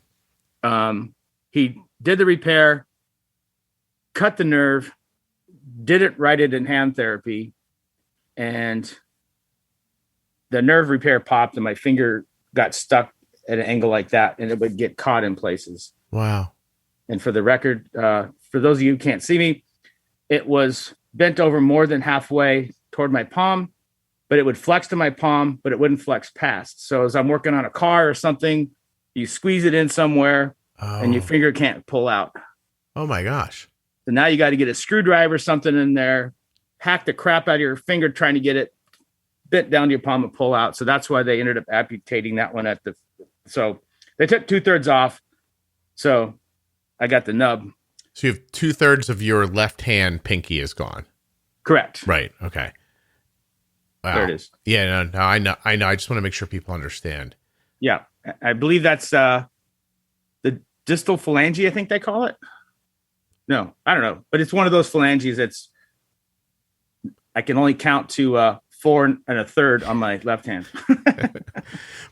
He did the repair, cut the nerve, didn't write it in hand therapy, and the nerve repair popped and my finger got stuck at an angle like that, and it would get caught in places. Wow. And for the record, for those of you who can't see me, it was bent over more than halfway toward my palm, but it would flex to my palm, but it wouldn't flex past. So as I'm working on a car or something, you squeeze it in somewhere and your finger can't pull out. Oh my gosh. So now you got to get a screwdriver or something in there, hack the crap out of your finger trying to get it bent down to your palm and pull out. So that's why they ended up amputating that one so they took 2/3 off. So I got the nub. So you have 2/3 of your left hand pinky is gone. Correct. Right. Okay. Wow. There it is. Yeah, no, I know. I just want to make sure people understand. Yeah. I believe that's the distal phalange, I think they call it. No, I don't know. But it's one of those phalanges I can only count to 4 1/3 on my left hand.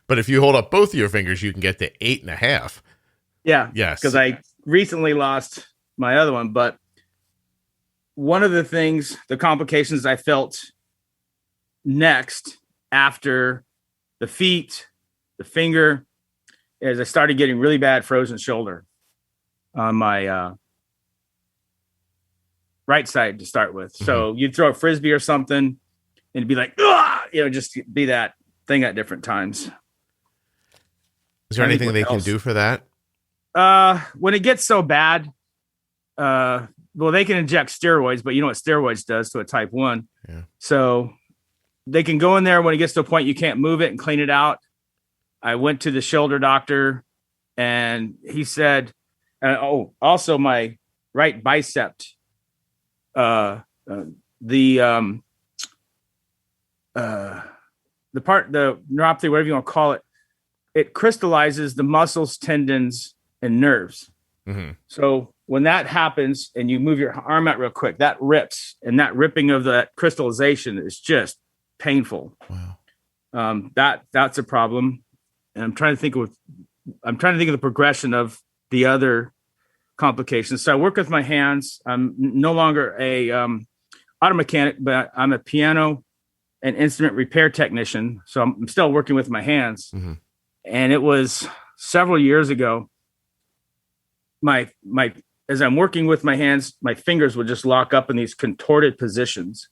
But if you hold up both of your fingers, you can get to 8 1/2. Yeah. Yes. Because I recently lost my other one, but one of the things, the complications I felt next after the feet, the finger, is I started getting really bad frozen shoulder on my right side to start with. Mm-hmm. So you'd throw a Frisbee or something and it'd be like, just be that thing at different times. Is there anything they can do for that? When it gets so bad, they can inject steroids, but you know what steroids does to a type 1. Yeah. So they can go in there when it gets to a point you can't move it and clean it out. I went to the shoulder doctor and he said, also my right bicep, the neuropathy, whatever you want to call it, it crystallizes the muscles, tendons, and nerves. Mm-hmm. So when that happens and you move your arm out real quick, that rips, and that ripping of that crystallization is just painful. Wow. That's a problem. And I'm trying to think of the progression of the other complications. So I work with my hands. I'm no longer a auto mechanic, but I'm a piano and instrument repair technician. So I'm still working with my hands. Mm-hmm. And it was several years ago. As I'm working with my hands, my fingers would just lock up in these contorted positions.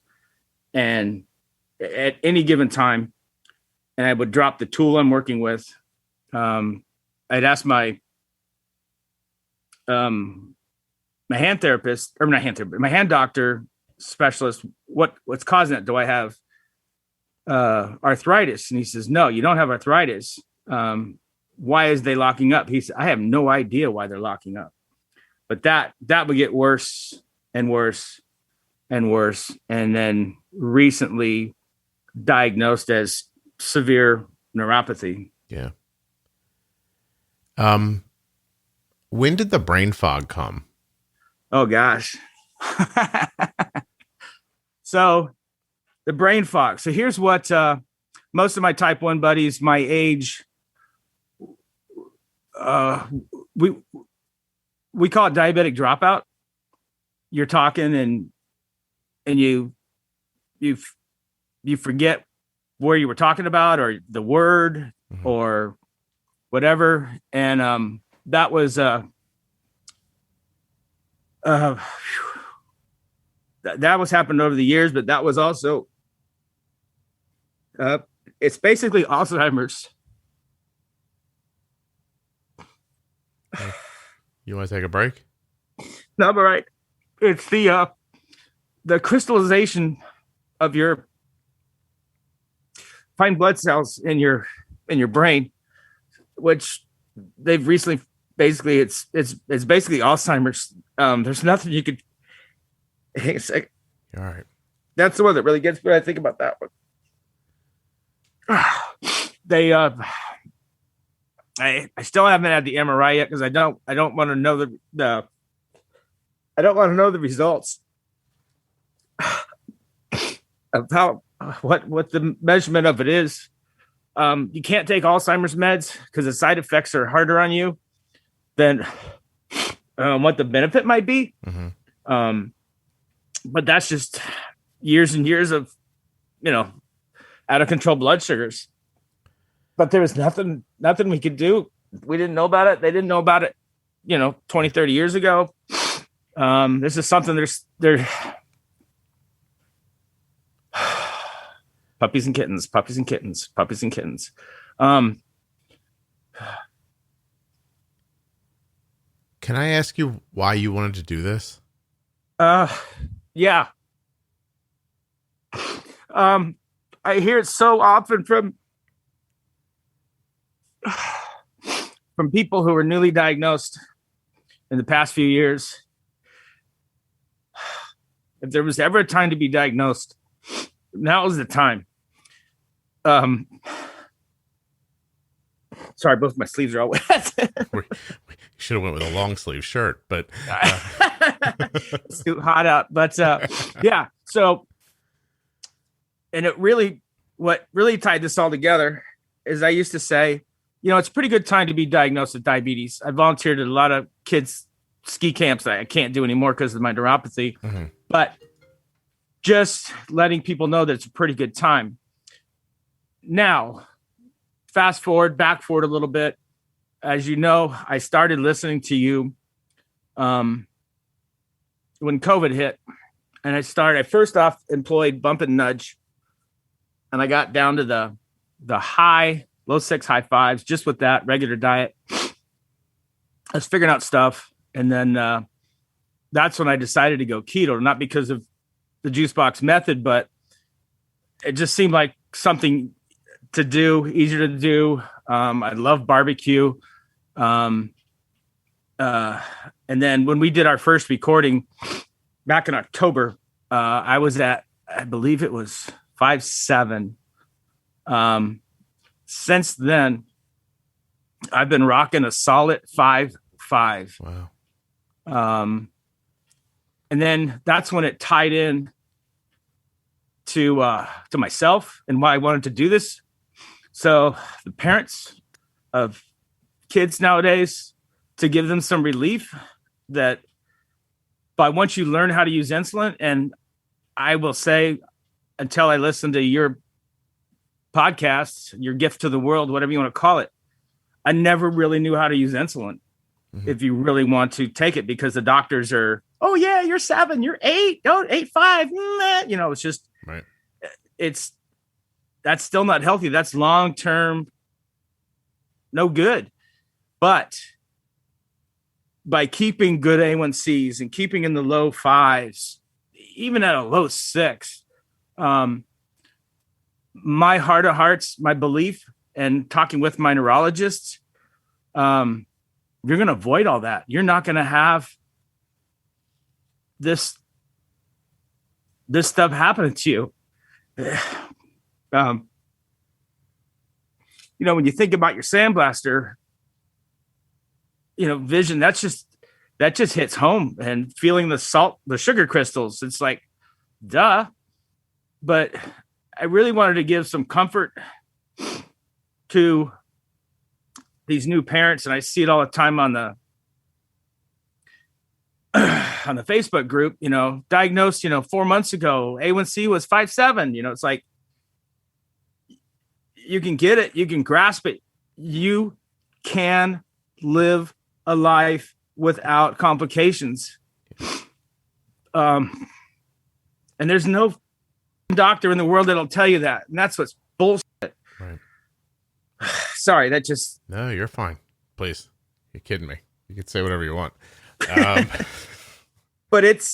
And at any given time, and I would drop the tool I'm working with. I'd ask my hand therapist, or not hand therapist, my hand doctor specialist, what's causing it? Do I have arthritis? And he says, no, you don't have arthritis. Why is they locking up? He said, I have no idea why they're locking up. But that would get worse and worse and worse. And then recently diagnosed as severe neuropathy. Yeah. When did the brain fog come? Oh gosh. So the brain fog. So here's what most of my type 1 buddies my age, we call it diabetic dropout. You're talking and you forget where you were talking about or the word mm-hmm. or whatever. And that was that was happened over the years, but that was also it's basically Alzheimer's. You want to take a break? No, but right. It's the crystallization of your fine blood cells in your brain, which they've recently basically it's basically Alzheimer's. There's nothing you could. All right. That's the one that really gets me. I think about that one. I still haven't had the MRI yet because I don't want to know the results of how what the measurement of it is. You can't take Alzheimer's meds because the side effects are harder on you than what the benefit might be. Mm-hmm. But that's just years and years of, out of control blood sugars. But there was nothing we could do. We didn't know about it. They didn't know about it, 20, 30 years ago. This is something they're puppies and kittens. Can I ask you why you wanted to do this? Yeah. I hear it so often from people who were newly diagnosed in the past few years. If there was ever a time to be diagnosed, now is the time. Sorry, both my sleeves are all wet. We should have went with a long sleeve shirt, but it's too hot out. But yeah, so and what really tied this all together is I used to say, it's a pretty good time to be diagnosed with diabetes. I volunteered at a lot of kids' ski camps that I can't do anymore because of my neuropathy. Mm-hmm. But just letting people know that it's a pretty good time. Now, back forward a little bit. As you know, I started listening to you when COVID hit. And I first off employed Bump and Nudge. And I got down to the low 6, high 5s, just with that regular diet. I was figuring out stuff. And then that's when I decided to go keto, not because of the Juicebox method, but it just seemed like something to do, easier to do. I love barbecue. And then when we did our first recording back in October, I was at, I believe it was 5'7". Since then, I've been rocking a solid 5'5". Wow. And then that's when it tied in to myself and why I wanted to do this. So the parents of kids nowadays, to give them some relief that once you learn how to use insulin, and I will say, until I listen to your podcast, your gift to the world, whatever you want to call it, I never really knew how to use insulin. Mm-hmm. If you really want to take it, because the doctors are, oh yeah, you're 7, you're 8, don't 8.5. You know, it's just, right. That's still not healthy. That's long-term, no good. But by keeping good A1Cs and keeping in the low 5s, even at a low 6, my heart of hearts, my belief, and talking with my neurologists, you're going to avoid all that. You're not going to have this stuff happening to you. You know, when you think about your sandblaster, you know, vision, that just hits home, and feeling the salt, the sugar crystals. It's like, duh. But I really wanted to give some comfort to these new parents. And I see it all the time on the Facebook group, you know, diagnosed, 4 months ago, A1C was 5.7. You know, it's like, you can get it. You can grasp it. You can live a life without complications. And there's no doctor in the world that'll tell you that. And that's what's bullshit. Right. Sorry, that just... No, you're fine. Please. You're kidding me. You can say whatever you want. But it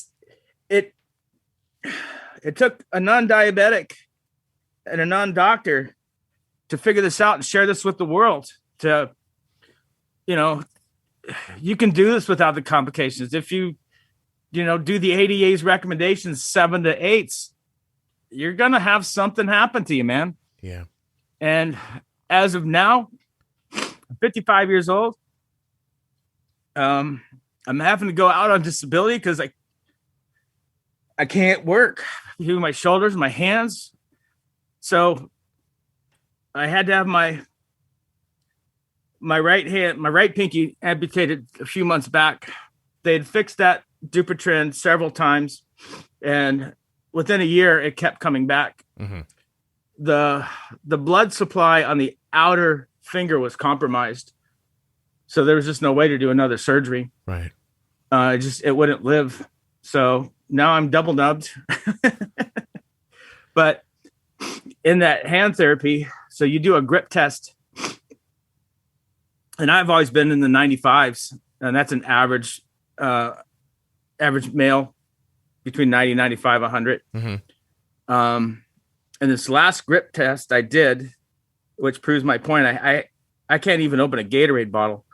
took a non-diabetic and a non-doctor to figure this out and share this with the world. To, you can do this without the complications. If you do the ADA's recommendations, 7 to 8s, you're going to have something happen to you, man. Yeah. And as of now, I'm 55 years old. I'm having to go out on disability because I can't work. Do my shoulders, my hands. So I had to have my right hand, my right pinky amputated a few months back. They had fixed that Dupuytren several times, and within a year, it kept coming back. Mm-hmm. The blood supply on the outer finger was compromised, so there was just no way to do another surgery. Right. It wouldn't live. So now I'm double nubbed. But in that hand therapy, so you do a grip test, and I've always been in the 95s, and that's an average male, between 90, 95, 100. Mm-hmm. And this last grip test I did, which proves my point, I can't even open a Gatorade bottle.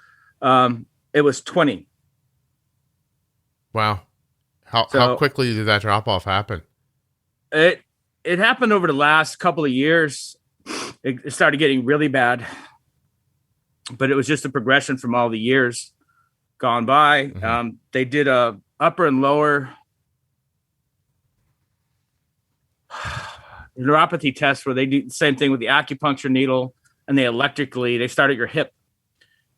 It was 20. Wow. How quickly did that drop off happen? It happened over the last couple of years. It started getting really bad, but it was just a progression from all the years gone by. Mm-hmm. They did a upper and lower neuropathy test where they do the same thing with the acupuncture needle, and they start at your hip,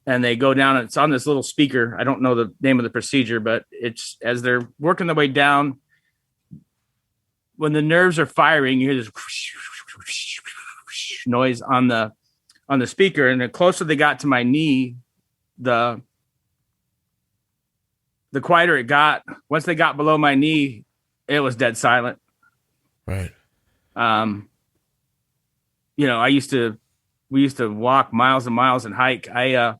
and they go down. It's on this little speaker. I don't know the name of the procedure, but it's as they're working their way down. When the nerves are firing, you hear this noise on the speaker, and the closer they got to my knee, the quieter it got. Once they got below my knee, it was dead silent. Right. We used to walk miles and miles and hike. I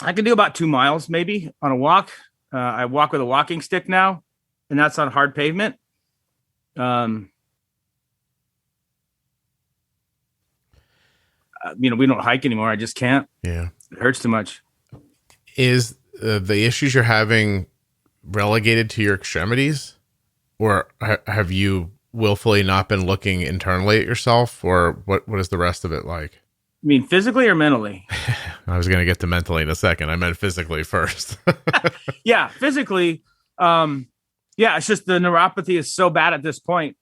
can do about 2 miles maybe on a walk. I walk with a walking stick now, and that's on hard pavement. We don't hike anymore. I just can't. Yeah. It hurts too much. Is the issues you're having relegated to your extremities, or have you willfully not been looking internally at yourself, or what is the rest of it like? You mean physically or mentally? I was going to get to mentally in a second. I meant physically first. Yeah, physically. It's just the neuropathy is so bad at this point.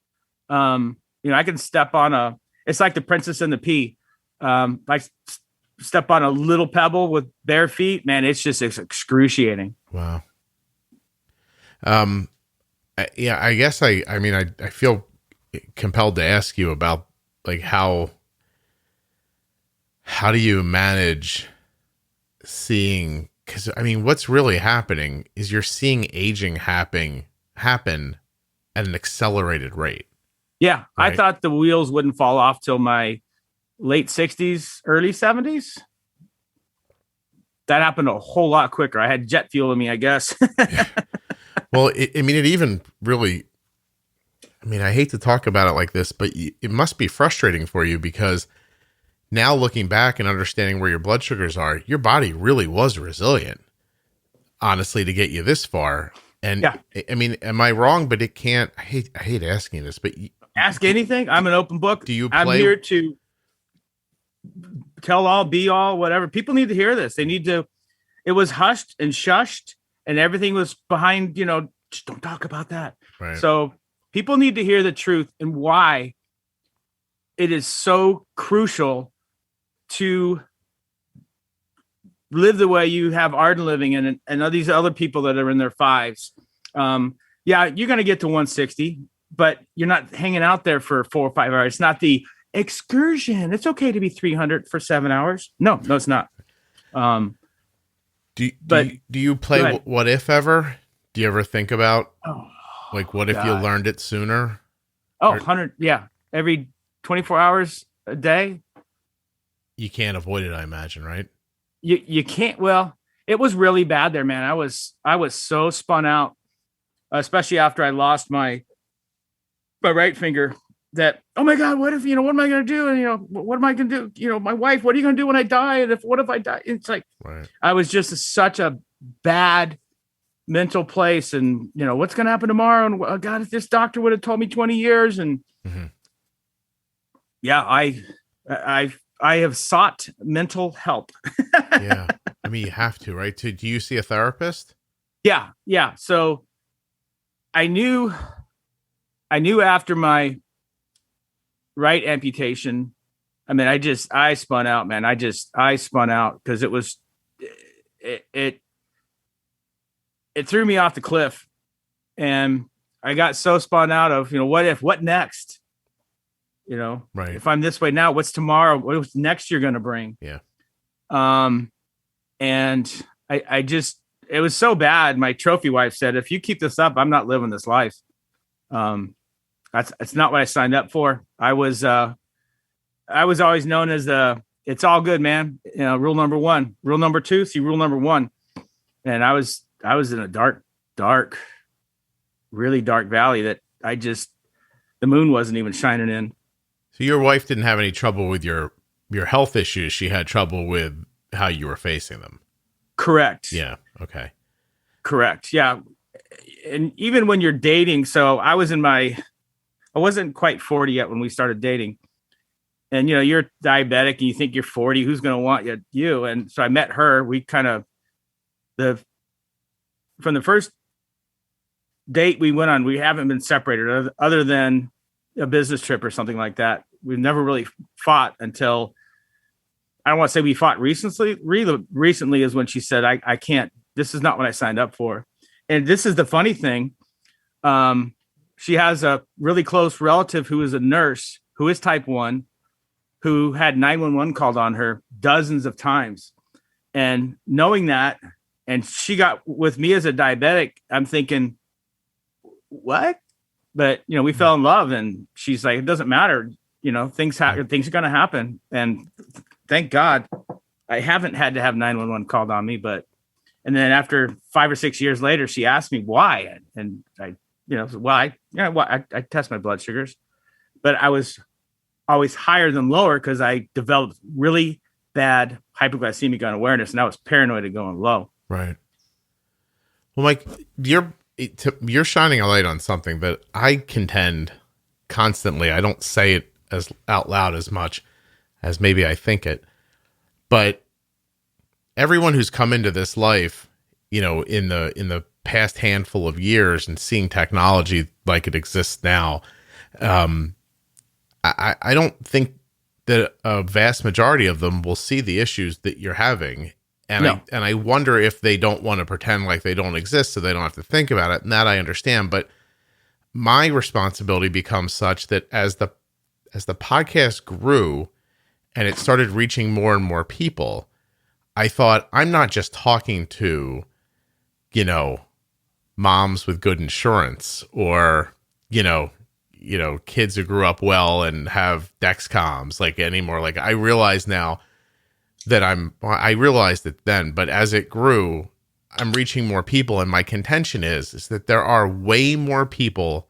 I can step on it's like the Princess and the Pea. I step on a little pebble with bare feet, man, it's excruciating. Wow. I guess I feel compelled to ask you about like how do you manage seeing, because what's really happening is you're seeing aging happen at an accelerated rate. Yeah. Right? I thought the wheels wouldn't fall off till my late 60s, early 70s. That happened a whole lot quicker. I had jet fuel in me, I guess. Yeah. Well, it even really, I hate to talk about it like this, but it must be frustrating for you, because now looking back and understanding where your blood sugars are, your body really was resilient, honestly, to get you this far. And yeah. Am I wrong? But it can't, I hate asking this, but ask anything. I'm an open book. I'm here to tell all, be all, whatever. People need to hear this. It was hushed and shushed, and everything was behind, just don't talk about that. Right. So people need to hear the truth and why it is so crucial to live the way you have Arden living and these other people that are in their fives. You're going to get to 160, but you're not hanging out there for 4 or 5 hours. It's not the excursion. It's okay to be 300 for 7 hours. No, it's not. Do you play What If ever? Do you ever think about what if you learned it sooner? 100. Yeah. Every 24 hours a day. You can't avoid it, I imagine, right? You can't. Well, it was really bad there, man. I was so spun out, especially after I lost my right finger, that, oh my God, what if, what am I going to do? And, what am I going to do? My wife, what are you going to do when I die? And what if I die? It's like, right. I was just such a bad mental place, and, what's going to happen tomorrow? And God, if this doctor would have told me 20 years. And yeah, I have sought mental help. Yeah. You have to, right? Do you see a therapist? Yeah. Yeah. So I knew after my right amputation, I spun out, man. I spun out because it threw me off the cliff, and I got so spun out of, what next? Right. If I'm this way now, what's tomorrow? What's next year going to bring? Yeah. And it was so bad. My trophy wife said, if you keep this up, I'm not living this life. That's not what I signed up for. I was always known as it's all good, man. Rule number 1, rule number 2, see rule number 1. And I was in a dark, really dark valley that the moon wasn't even shining in. So your wife didn't have any trouble with your health issues. She had trouble with how you were facing them. Correct. Yeah. Okay. Correct. Yeah. And even when you're dating, so I wasn't quite 40 yet when we started dating. And, you're diabetic and you think you're 40, who's going to want you? And so I met her. We kind of, from the first date we went on, we haven't been separated other than a business trip or something like that. We've never really fought until I don't want to say we fought recently. Really recently is when she said, I can't, this is not what I signed up for. And this is the funny thing. She has a really close relative who is a nurse, who is type 1, who had 911 called on her dozens of times. And knowing that, and she got with me as a diabetic, I'm thinking, what? But, we fell in love, and she's like, it doesn't matter. Things are going to happen. And thank God I haven't had to have 911 called on me. And then after 5 or 6 years later, she asked me why. And I, I test my blood sugars, but I was always higher than lower because I developed really bad hypoglycemic unawareness, and I was paranoid of going low. Right. Well, Mike, you're shining a light on something that I contend constantly. I don't say it as out loud as much as maybe I think it, but everyone who's come into this life, in the past handful of years and seeing technology like it exists now, I don't think that a vast majority of them will see the issues that you're having. And no. I wonder if they don't want to pretend like they don't exist so they don't have to think about it. And that I understand. But my responsibility becomes such that as the podcast grew and it started reaching more and more people, I thought, I'm not just talking to, moms with good insurance or, kids who grew up well and have Dexcoms anymore. I realize now that I realized it then, but as it grew, I'm reaching more people. And my contention is that there are way more people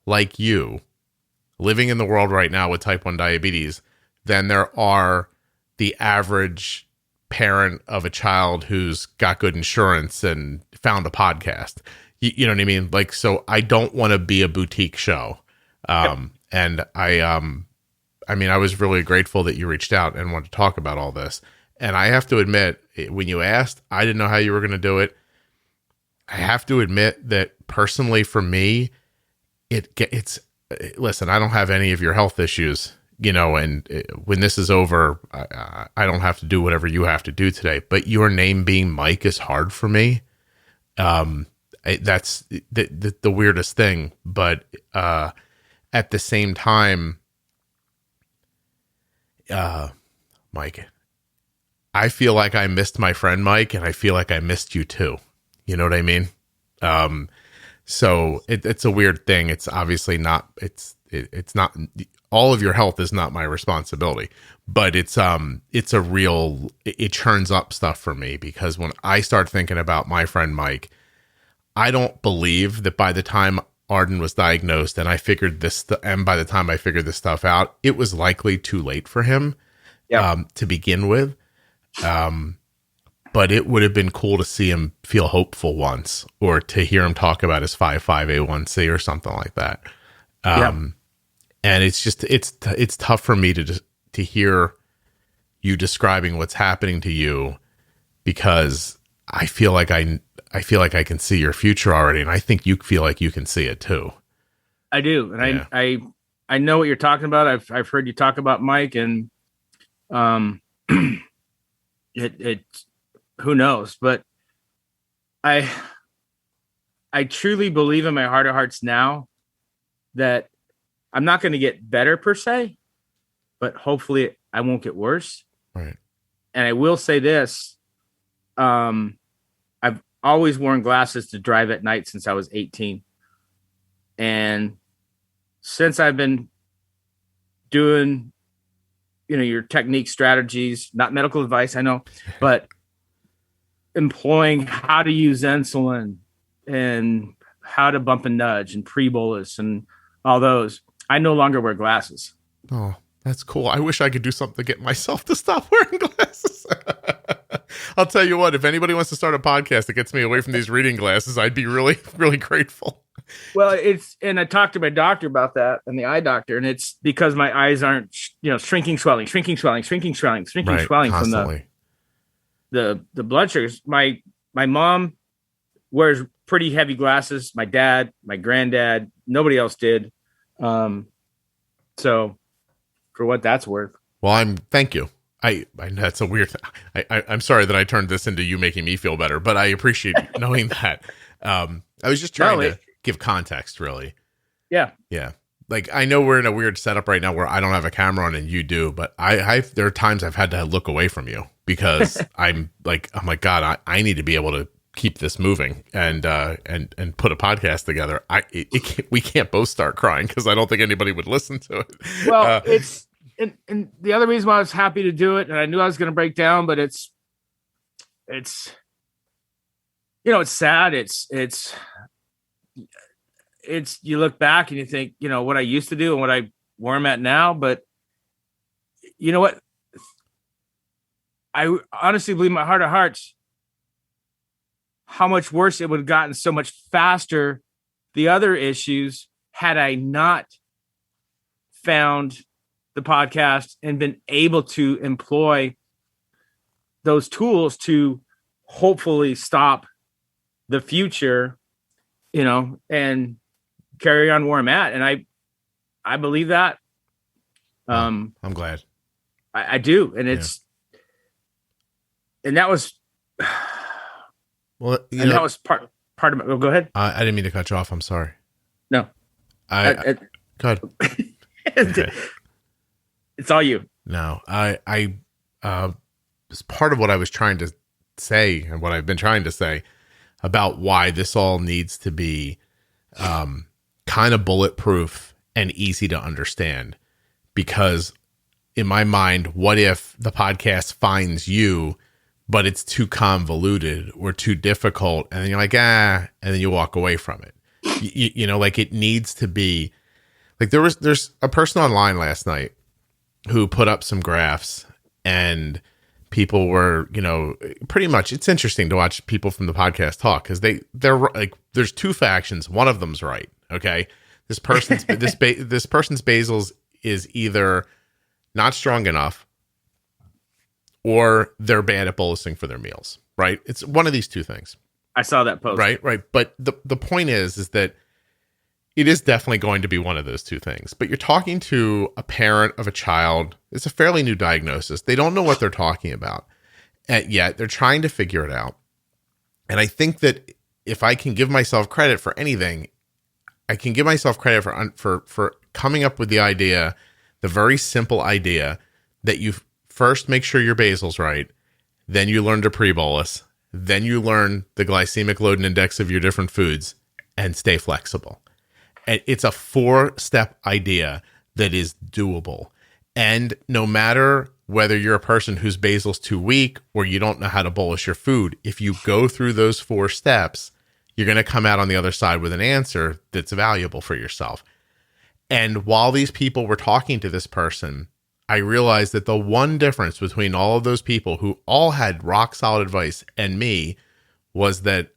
like you living in the world right now with type 1 diabetes than there are the average parent of a child who's got good insurance and found a podcast. You know what I mean? So I don't want to be a boutique show. And I was really grateful that you reached out and wanted to talk about all this. And I have to admit, when you asked, I didn't know how you were going to do it. I have to admit that personally for me, it's listen, I don't have any of your health issues, and when this is over, I don't have to do whatever you have to do today, but your name being Mike is hard for me. That's the weirdest thing. But, at the same time, Mike, I feel like I missed my friend Mike, and I feel like I missed you too. You know what I mean? So it's a weird thing. It's obviously not, it's not, all of your health is not my responsibility, but it churns up stuff for me, because when I start thinking about my friend Mike, I don't believe that by the time Arden was diagnosed and and by the time I figured this stuff out, it was likely too late for him to begin with. But it would have been cool to see him feel hopeful once, or to hear him talk about his 5.5A1C or something like that. And it's just, it's tough for me to hear you describing what's happening to you, because I feel like I can see your future already. And I think you feel like you can see it too. I do. And I know what you're talking about. I've heard you talk about Mike, and, it who knows, but I truly believe in my heart of hearts now that I'm not going to get better per se, but hopefully I won't get worse. Right. And I will say this, I've always worn glasses to drive at night since I was 18. And since I've been doing, your technique strategies, not medical advice, I know, but employing how to use insulin and how to bump and nudge and pre-bolus and all those, I no longer wear glasses. Oh, that's cool. I wish I could do something to get myself to stop wearing glasses. I'll tell you what, if anybody wants to start a podcast that gets me away from these reading glasses, I'd be really, really grateful. Well, and I talked to my doctor about that, and the eye doctor, and it's because my eyes aren't, shrinking, swelling from constantly. the blood sugars. My mom wears pretty heavy glasses. My dad, my granddad, nobody else did. So for what that's worth. Well, thank you. that's a weird I'm sorry that I turned this into you making me feel better, but I appreciate knowing that. I was just trying to give context, really. Yeah. Yeah. Like, I know we're in a weird setup right now where I don't have a camera on and you do, but there are times I've had to look away from you because I'm like, God, I need to be able to keep this moving and put a podcast together. We can't both start crying because I don't think anybody would listen to it. Well, it's, and the other reason why I was happy to do it, and I knew I was going to break down, but it's, it's sad. It's you look back and you think, what I used to do and where I'm at now. But you know what? I honestly believe in my heart of hearts how much worse it would have gotten so much faster, the other issues, had I not found the podcast and been able to employ those tools to hopefully stop the future, and carry on where I'm at. And I believe that. I'm glad. I do. And and that was, well, that was part of it. Go ahead. I didn't mean to cut you off. I'm sorry. No, go ahead. Okay. It's all you. No, it's part of what I was trying to say and what I've been trying to say about why this all needs to be kind of bulletproof and easy to understand. Because in my mind, what if the podcast finds you, but it's too convoluted or too difficult, and then you're like, and then you walk away from it. Like, it needs to be like, there's a person online last night who put up some graphs, and people were, pretty much, it's interesting to watch people from the podcast talk, because they're like, there's two factions. One of them's right. Okay. This person's, this person's basals is either not strong enough or they're bad at bolusing for their meals, right? It's one of these two things. I saw that post. Right. But the point is that it is definitely going to be one of those two things. But you're talking to a parent of a child. It's a fairly new diagnosis. They don't know what they're talking about yet. They're trying to figure it out. And I think that if I can give myself credit for anything, I can give myself credit for coming up with the idea, the very simple idea that you first make sure your basal's right, then you learn to pre-bolus, then you learn the glycemic load and index of your different foods, and stay flexible. And it's a 4-step idea that is doable. And no matter whether you're a person whose basal's too weak or you don't know how to bolus your food, if you go through those 4 steps, you're going to come out on the other side with an answer that's valuable for yourself. And while these people were talking to this person, I realized that the one difference between all of those people who all had rock solid advice and me was that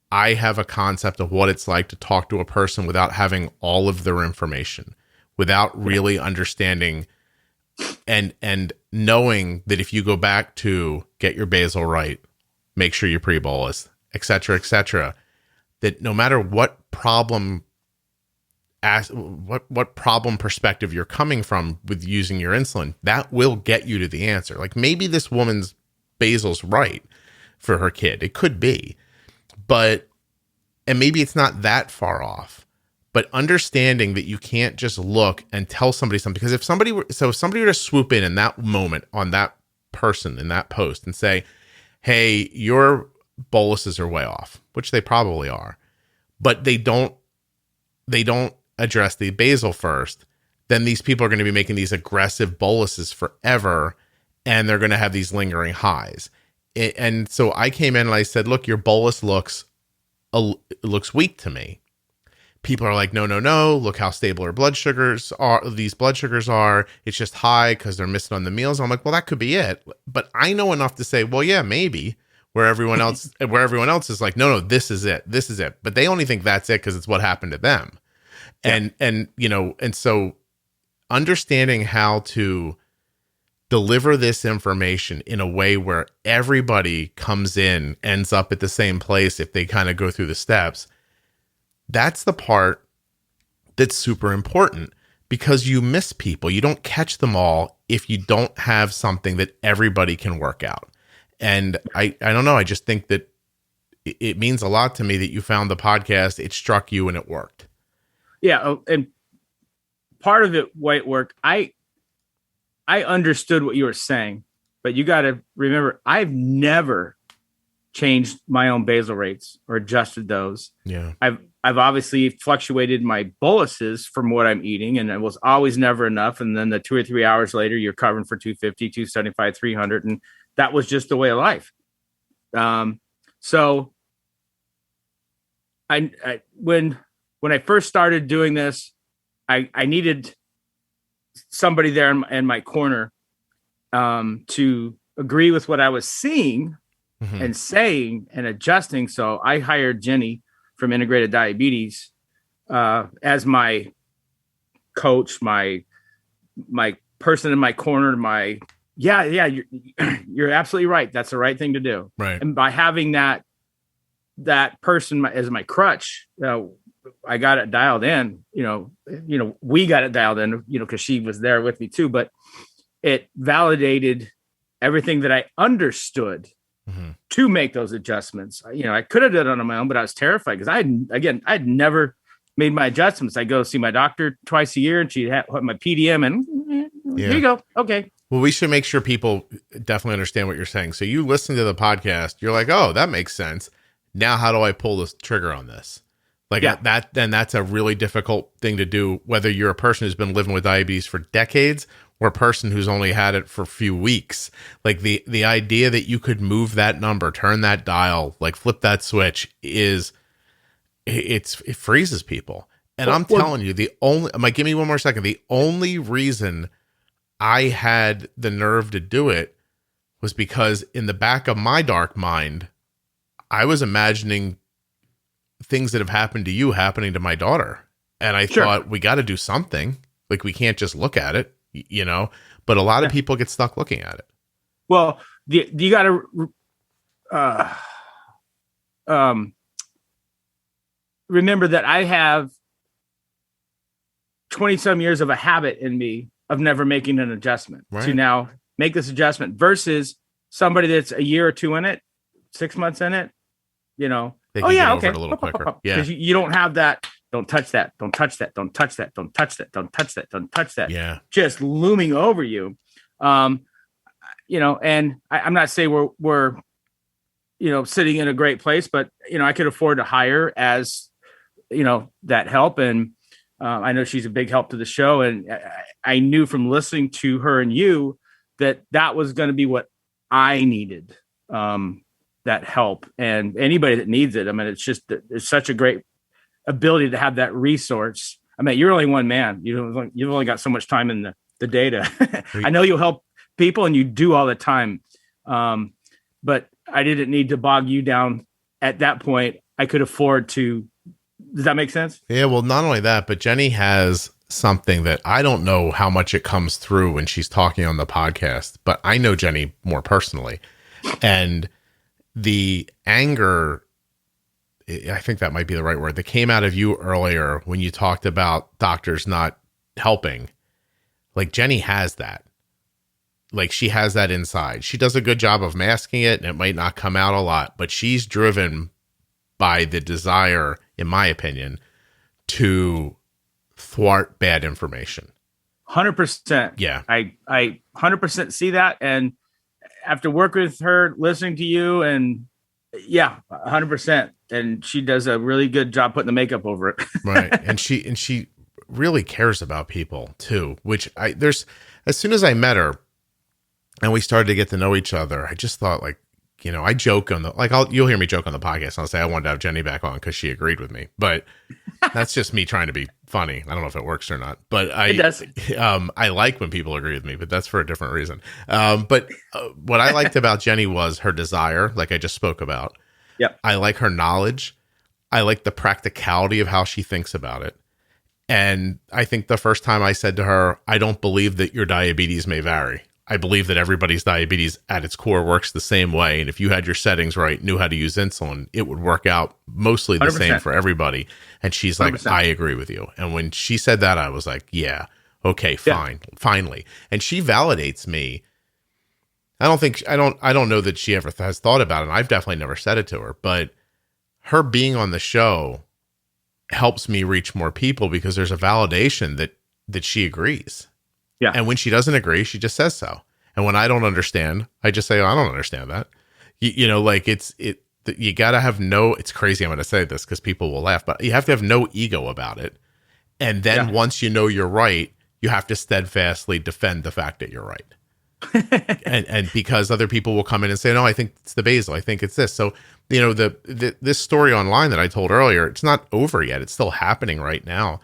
I have a concept of what it's like to talk to a person without having all of their information, without really understanding and knowing that if you go back to get your basal right, make sure you pre-bolus, et cetera, that no matter what problem perspective you're coming from with using your insulin, that will get you to the answer. Like, maybe this woman's basal's right for her kid. It could be. And maybe it's not that far off, but understanding that you can't just look and tell somebody something, because if somebody were to swoop in that moment on that person in that post and say, hey, your boluses are way off, which they probably are, but they don't address the basal first, then these people are going to be making these aggressive boluses forever, and they're going to have these lingering highs. And so I came in and I said, look, your bolus looks weak to me. People are like, no, look how stable our blood sugars are. These blood sugars are, it's just high because they're missing on the meals. I'm like, well, that could be it. But I know enough to say, well, yeah, maybe, where everyone else is like, no, this is it. But they only think that's it because it's what happened to them. Yeah. And so understanding how to deliver this information in a way where everybody ends up at the same place if they kind of go through the steps, that's the part that's super important, because you miss people. You don't catch them all if you don't have something that everybody can work out. And I don't know. I just think that it means a lot to me that you found the podcast, it struck you, and it worked. Yeah. And part of it, why it worked, I understood what you were saying, but you got to remember, I've never changed my own basal rates or adjusted those. Yeah. I've obviously fluctuated my boluses from what I'm eating, and it was always never enough. And then the 2 or 3 hours later, you're covering for 250, 275, 300. And that was just the way of life. So I when I first started doing this, I needed somebody there in my corner to agree with what I was seeing and saying and adjusting. So I hired Jenny from Integrated Diabetes as my coach, my person in my corner, you're absolutely right. That's the right thing to do. Right. And by having that person as my crutch, I got it dialed in, we got it dialed in, because she was there with me too, but it validated everything that I understood to make those adjustments. I could have done it on my own, but I was terrified because I'd never made my adjustments. I go see my doctor twice a year, and she'd have my PDM, and here you go. Okay. Well, we should make sure people definitely understand what you're saying. So you listen to the podcast, you're like, oh, that makes sense. Now, how do I pull this trigger on this? That's a really difficult thing to do, whether you're a person who's been living with diabetes for decades or a person who's only had it for a few weeks. Like the idea that you could move that number, turn that dial, like flip that switch it freezes people. And I'm telling you, give me one more second. The only reason I had the nerve to do it was because in the back of my dark mind, I was imagining things that have happened to you happening to my daughter. And I thought, we got to do something. Like, we can't just look at it, but a lot of people get stuck looking at it. Well, you got to remember that I have 20 some years of a habit in me of never making an adjustment to now make this adjustment versus somebody that's a year or two in it, 6 months in it, They can okay. get over it a little quicker. Yeah. Because you don't have that. Don't touch that. Don't touch that. Don't touch that. Don't touch that. Don't touch that. Don't touch that. Yeah. Just looming over you. And I'm not saying we're sitting in a great place, but, I could afford to hire as, that help. And I know she's a big help to the show. And I knew from listening to her and you that was going to be what I needed. That help, and anybody that needs it. I mean, it's such a great ability to have that resource. I mean, you're only one man. You've only got so much time in the data. I know you'll help people, and you do all the time. But I didn't need to bog you down at that point. I could afford to. Does that make sense? Yeah. Well, not only that, but Jenny has something that I don't know how much it comes through when she's talking on the podcast, but I know Jenny more personally, and the anger, I think that might be the right word, that came out of you earlier when you talked about doctors not helping. Like, Jenny has that. Like, she has that inside. She does a good job of masking it, and it might not come out a lot, but she's driven by the desire, in my opinion, to thwart bad information. 100%. Yeah. I 100% see that. And after working with her, listening to you, and 100%. And she does a really good job putting the makeup over it. Right. And she really cares about people too, which as soon as I met her and we started to get to know each other, I just thought, like, I joke on you'll hear me joke on the podcast. I'll say I wanted to have Jenny back on because she agreed with me, but that's just me trying to be funny. I don't know if it works or not, but it does. I like when people agree with me, but that's for a different reason. But what I liked about Jenny was her desire, like I just spoke about. Yep. I like her knowledge. I like the practicality of how she thinks about it. And I think the first time I said to her, I don't believe that your diabetes may vary. I believe that everybody's diabetes at its core works the same way. And if you had your settings right, knew how to use insulin, it would work out mostly the 100%. Same for everybody. And she's like, 100%. I agree with you. And when she said that, I was like, yeah, Okay, fine, finally. And she validates me. I don't know that she ever has thought about it. And I've definitely never said it to her, but her being on the show helps me reach more people because there's a validation that she agrees. Yeah. And when she doesn't agree, she just says so. And when I don't understand, I just say, oh, I don't understand that. You know, like you got to have it's crazy. I'm going to say this because people will laugh, but you have to have no ego about it. And then once you know you're right, you have to steadfastly defend the fact that you're right. and because other people will come in and say, no, I think it's the basal. I think it's this. So, you know, this story online that I told earlier, it's not over yet. It's still happening right now.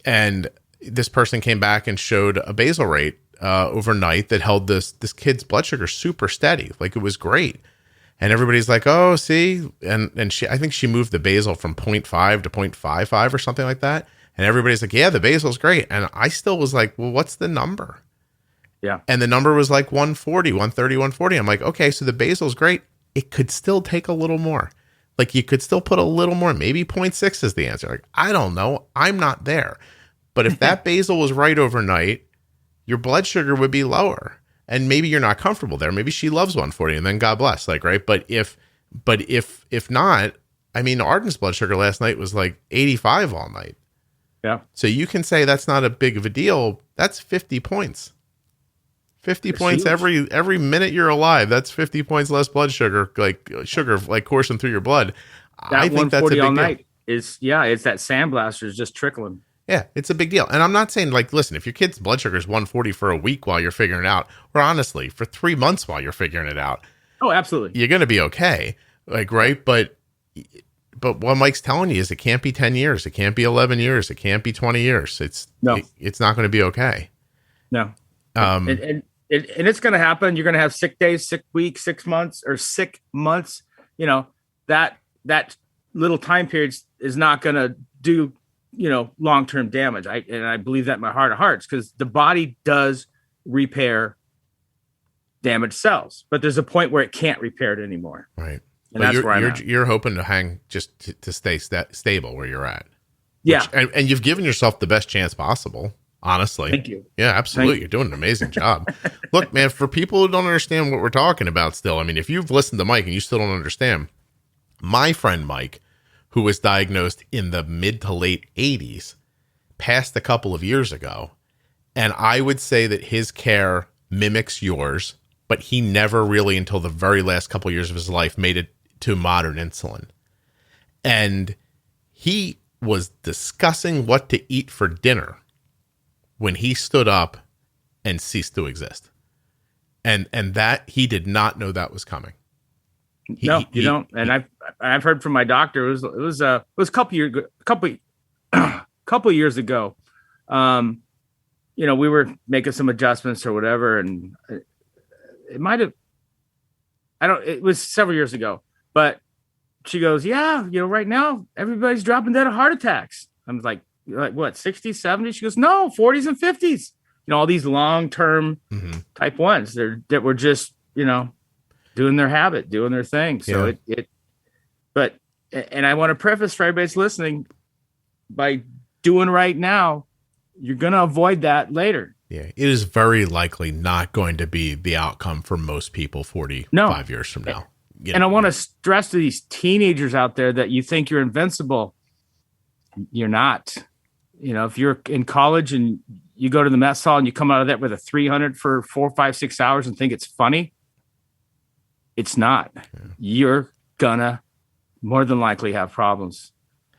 And this person came back and showed a basal rate overnight that held this kid's blood sugar super steady. Like, it was great. And everybody's like, oh, see, and I think she moved the basal from 0.5 to 0.55 or something like that. And everybody's like, yeah, the basal's great. And I still was like, well, what's the number? Yeah. And the number was like 140, 130, 140. I'm like, okay, so the basal's great. It could still take a little more. Like, you could still put a little more. Maybe 0.6 is the answer. Like, I don't know. I'm not there. But if that basal was right overnight, your blood sugar would be lower. And maybe you're not comfortable there. Maybe she loves 140 and then God bless. Like, right. But if not, I mean, Arden's blood sugar last night was like 85 all night. Yeah. So you can say that's not a big of a deal. That's 50 points. 50 points huge. every minute you're alive. That's 50 points less blood sugar, like coursing through your blood. I think that's a big all night deal. It's that sandblaster is just trickling. Yeah, it's a big deal. And I'm not saying, like, listen, if your kid's blood sugar is 140 for a week while you're figuring it out, or honestly, for 3 months while you're figuring it out. Oh, absolutely. You're going to be okay. Like, right. But what Mike's telling you is it can't be 10 years. It can't be 11 years. It can't be 20 years. It's not going to be okay. No. And it's going to happen. You're going to have sick days, sick weeks, 6 months or sick months. You know, that little time period is not going to do, long-term damage. I believe that in my heart of hearts, because the body does repair damaged cells, but there's a point where it can't repair it anymore. Right. And that's where I'm at. You're hoping to hang just to stay stable where you're at. Yeah. And you've given yourself the best chance possible. Honestly. Thank you. Yeah, absolutely. You're doing an amazing job. Look, man, for people who don't understand what we're talking about still, I mean, if you've listened to Mike and you still don't understand, my friend Mike, who was diagnosed in the mid to late 80s, passed a couple of years ago. And I would say that his care mimics yours, but he never really, until the very last couple of years of his life, made it to modern insulin. And he was discussing what to eat for dinner when he stood up and ceased to exist. And that he did not know that was coming. You don't. And I've heard from my doctor. It was a couple years ago. We were making some adjustments or whatever, and it might have. It was several years ago, but she goes, yeah, right now everybody's dropping dead of heart attacks. I'm like what, 60s, 70s? She goes, no, 40s and 50s. All these long-term type ones that were just, doing their habit, doing their thing. So and I want to preface for everybody that's listening, by doing right now, you're going to avoid that later. Yeah. It is very likely not going to be the outcome for most people 45 years from now. And I want to stress to these teenagers out there that you think you're invincible. You're not. If you're in college and you go to the mess hall and you come out of that with a 300 for 4, 5, 6 hours and think it's funny, it's not. Yeah. You're gonna more than likely have problems.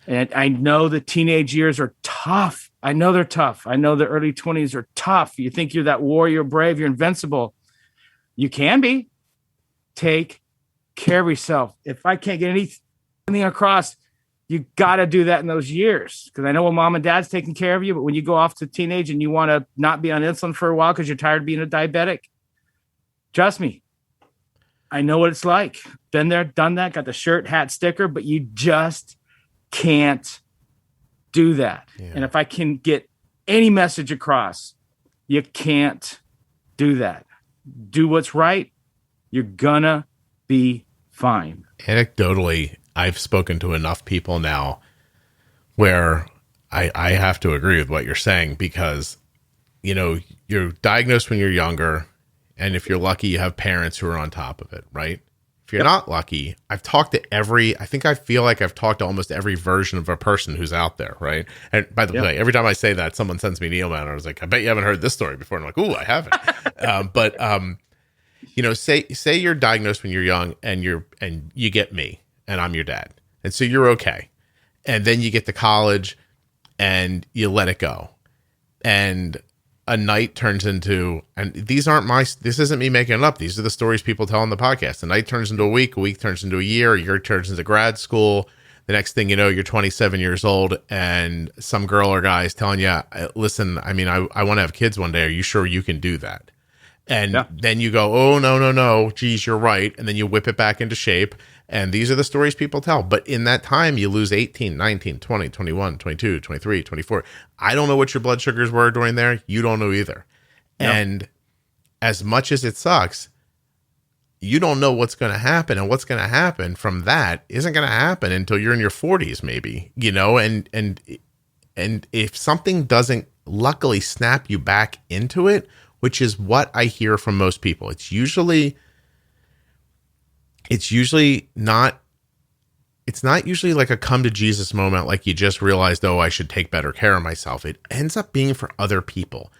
And I know the teenage years are tough. I know they're tough. I know the early 20s are tough. You think you're that warrior, brave, you're invincible. You can be. Take care of yourself. If I can't get anything across, you got to do that in those years. Because I know when mom and dad's taking care of you, but when you go off to teenage and you want to not be on insulin for a while because you're tired of being a diabetic, trust me, I know what it's like. Been there, done that, got the shirt, hat, sticker, but you just can't do that. Yeah. And if I can get any message across, you can't do that. Do what's right. You're gonna be fine. Anecdotally, I've spoken to enough people now where I have to agree with what you're saying, because you're diagnosed when you're younger. And if you're lucky, you have parents who are on top of it, right? If you're not lucky, I feel like I've talked to almost every version of a person who's out there, right? And by the way, every time I say that, someone sends me an email and I was like, I bet you haven't heard this story before. And I'm like, ooh, I haven't. Say you're diagnosed when you're young and you get me and I'm your dad. And so you're okay. And then you get to college and you let it go. And a night turns into, and this isn't me making it up. These are the stories people tell on the podcast. A night turns into a week turns into a year turns into grad school. The next thing you know, you're 27 years old and some girl or guy is telling you, listen, I want to have kids one day. Are you sure you can do that? And then you go, oh, no. Geez, you're right. And then you whip it back into shape. And these are the stories people tell. But in that time, you lose 18, 19, 20, 21, 22, 23, 24. I don't know what your blood sugars were during there. You don't know either. Yep. And as much as it sucks, you don't know what's going to happen. And what's going to happen from that isn't going to happen until you're in your 40s, maybe, and if something doesn't luckily snap you back into it, which is what I hear from most people, it's not usually like a come to Jesus moment, like you just realized, oh, I should take better care of myself. It ends up being for other people.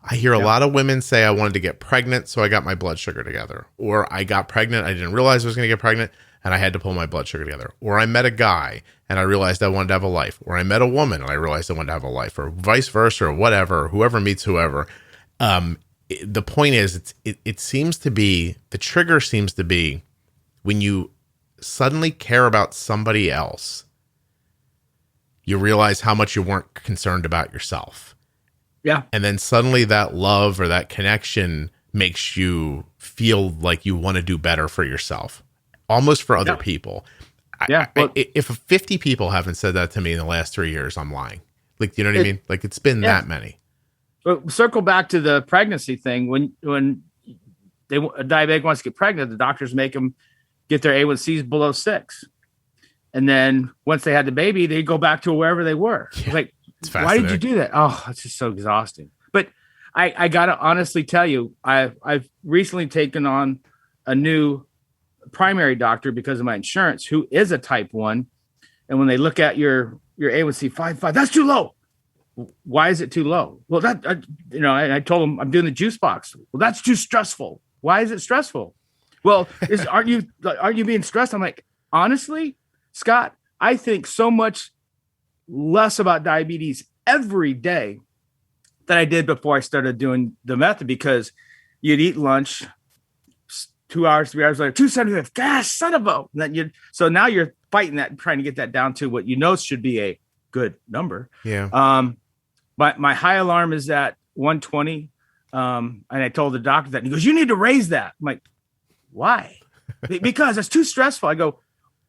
I hear a lot of women say, I wanted to get pregnant, so I got my blood sugar together. Or I got pregnant, I didn't realize I was going to get pregnant, and I had to pull my blood sugar together. Or I met a guy, and I realized I wanted to have a life. Or I met a woman, and I realized I wanted to have a life. Or vice versa, or whatever, whoever meets whoever. The point is, it seems to be, the trigger seems to be when you suddenly care about somebody else, you realize how much you weren't concerned about yourself. Yeah. And then suddenly that love or that connection makes you feel like you want to do better for yourself, almost for other people. Yeah. If 50 people haven't said that to me in the last 3 years, I'm lying. Like, you know what I mean? Like, it's been that many. But circle back to the pregnancy thing. When a diabetic wants to get pregnant, the doctors make them get their A1Cs below 6. And then once they had the baby, they go back to wherever they were. Yeah, like, why did you do that? Oh, it's just so exhausting. But I got to honestly tell you, I've recently taken on a new primary doctor because of my insurance, who is a type 1. And when they look at your A1C 5.5, that's too low. Why is it too low? Well, I told him I'm doing the Juicebox. Well, that's too stressful. Why is it stressful? Well, aren't you being stressed? I'm like, honestly, Scott, I think so much less about diabetes every day than I did before I started doing the method, because you'd eat lunch 2 hours, 3 hours later, 275. Gosh, son of a. So now you're fighting that, trying to get that down to what should be a good number. Yeah. But my high alarm is at 120. And I told the doctor that, and he goes, you need to raise that. I'm like, why? Because it's too stressful. I go,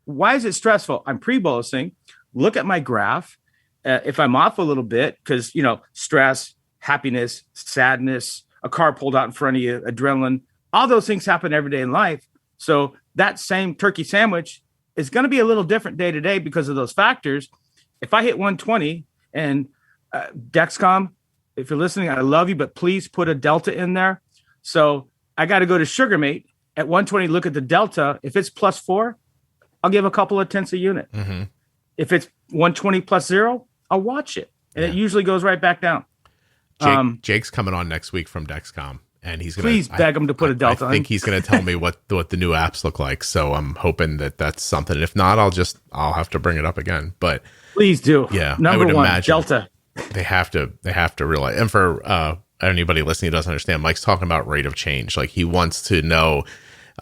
why is it stressful? I'm pre-bolusing. Look at my graph. If I'm off a little bit, because, stress, happiness, sadness, a car pulled out in front of you, adrenaline, all those things happen every day in life. So that same turkey sandwich is going to be a little different day to day because of those factors. If I hit 120 and Dexcom, if you're listening, I love you, but please put a delta in there. So I got to go to SugarMate at 120, look at the delta. If it's +4, I'll give a couple of tenths a unit. Mm-hmm. If it's 120 +0, I'll watch it. And it usually goes right back down. Jake's coming on next week from Dexcom, and he's going to please beg him to put a delta. I think he's going to tell me what the new apps look like. So I'm hoping that that's something. If not, I'll have to bring it up again. But please do. Yeah, Number I would one, imagine delta. They have to realize. And for anybody listening who doesn't understand, Mike's talking about rate of change. Like, he wants to know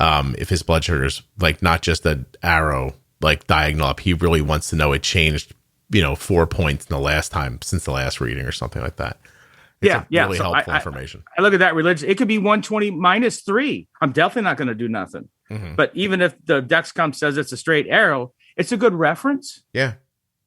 if his blood sugar's like not just an arrow like diagonal up. He really wants to know it changed, 4 points since the last reading or something like that. It's really helpful information. I look at that religion. It could be 120 -3. I'm definitely not going to do nothing. Mm-hmm. But even if the Dexcom says it's a straight arrow, it's a good reference. Yeah.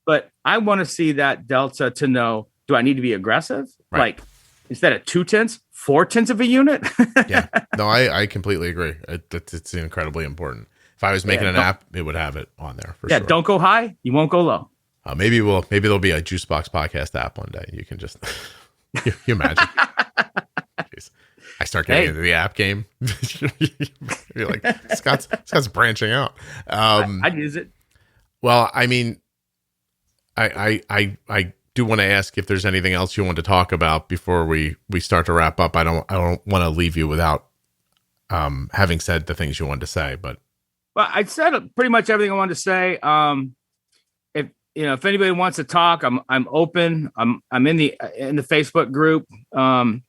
But I want to see that delta to know, do I need to be aggressive? Right. Like, instead of 0.2, 0.4 of a unit? Yeah. No, I completely agree. It's incredibly important. If I was making an app, it would have it on there for sure. Yeah, don't go high, you won't go low. Maybe there'll be a Juicebox Podcast app one day. You can just You imagine. Jeez. I start getting into the app game. You're like, Scott's branching out. I'd use it. Well, I mean, I do want to ask if there's anything else you want to talk about before we start to wrap up. I don't want to leave you without having said the things you wanted to say, but. Well, I said pretty much everything I wanted to say. If anybody wants to talk, I'm open. I'm in the Facebook group. I'm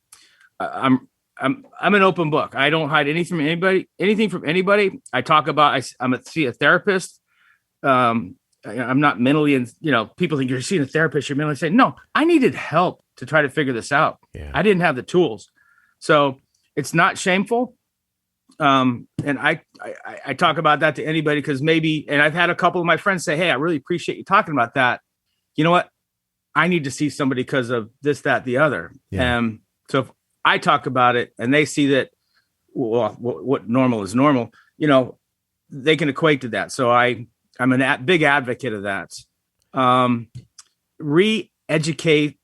an open book. I don't hide anything from anybody. I talk about. I'm a therapist. I'm not mentally, and people think you're seeing a therapist. You're mentally saying, no, I needed help to try to figure this out. Yeah. I didn't have the tools, so it's not shameful. And I talk about that to anybody because and I've had a couple of my friends say, hey, I really appreciate you talking about that. You know what? I need to see somebody because of this, that, the other. Yeah. So if I talk about it and they see that, well, what normal is normal, they can equate to that. So I'm a big advocate of that. Re-education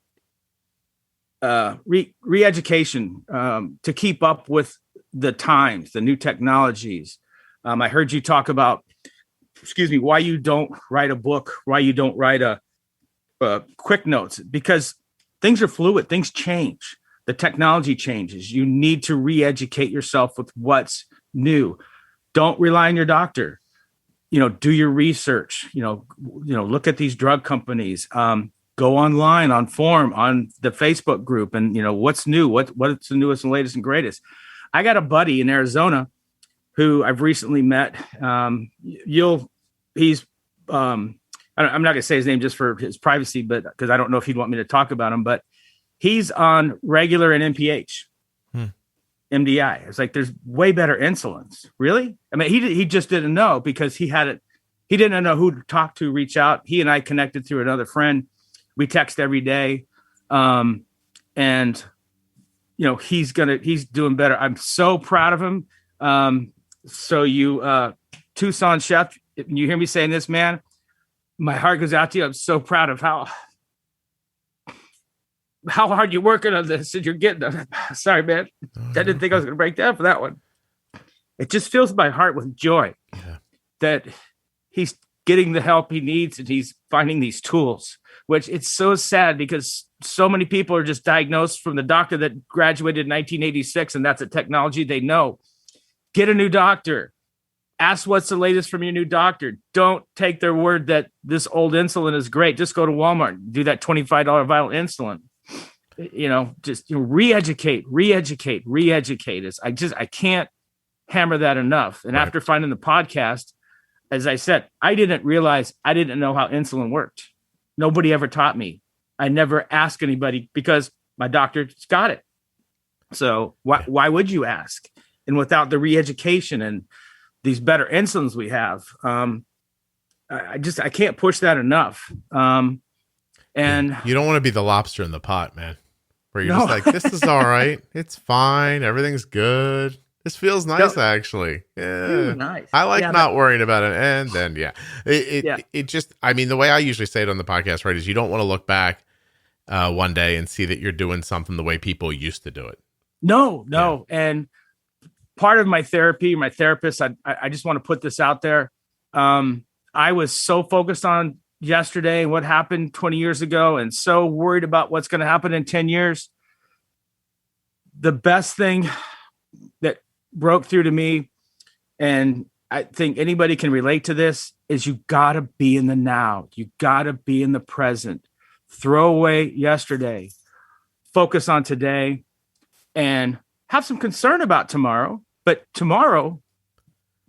to keep up with the times, the new technologies. I heard you talk about, why you don't write a book, why you don't write a quick notes, because things are fluid, things change. The technology changes. You need to re-educate yourself with what's new. Don't rely on your doctor. Do your research, look at these drug companies, go online on forum, on the Facebook group, and what's new, what's the newest and latest and greatest. I got a buddy in Arizona who I've recently met. I'm not going to say his name just for his privacy, but because I don't know if he'd want me to talk about him, but he's on regular and NPH, MDI. It's like, there's way better insulins. Really? I mean, he just didn't know because he didn't know who to talk to, reach out. He and I connected through another friend. We text every day. And he's doing better. I'm so proud of him. Tucson chef, you hear me saying this, man, my heart goes out to you. I'm so proud of how hard you're working on this and you're getting them. Sorry, man. I didn't think I was going to break down for that one. It just fills my heart with joy that he's getting the help he needs and he's finding these tools, which it's so sad because so many people are just diagnosed from the doctor that graduated in 1986, and that's a technology they know. Get a new doctor. Ask what's the latest from your new doctor. Don't take their word that this old insulin is great. Just go to Walmart and do that $25 vial insulin. Re-educate. I can't hammer that enough. And after finding the podcast, as I said, I didn't know how insulin worked. Nobody ever taught me. I never asked anybody because my doctor's got it. So why would you ask? And without the re-education and these better insulins we have, I can't push that enough. And you don't want to be the lobster in the pot, man, where you're just like, this is all right. It's fine. Everything's good. This feels nice, actually. Yeah, nice. I like not worrying about it. And then, it just, I mean, the way I usually say it on the podcast, right, is you don't want to look back one day and see that you're doing something the way people used to do it. No. Yeah. And part of my therapy, my therapist, I just want to put this out there. I was so focused on yesterday and what happened 20 years ago and so worried about what's going to happen in 10 years. The best thing that broke through to me, and I think anybody can relate to this, is you got to be in the now. You got to be in the present. Throw away yesterday. Focus on today and have some concern about tomorrow. But tomorrow,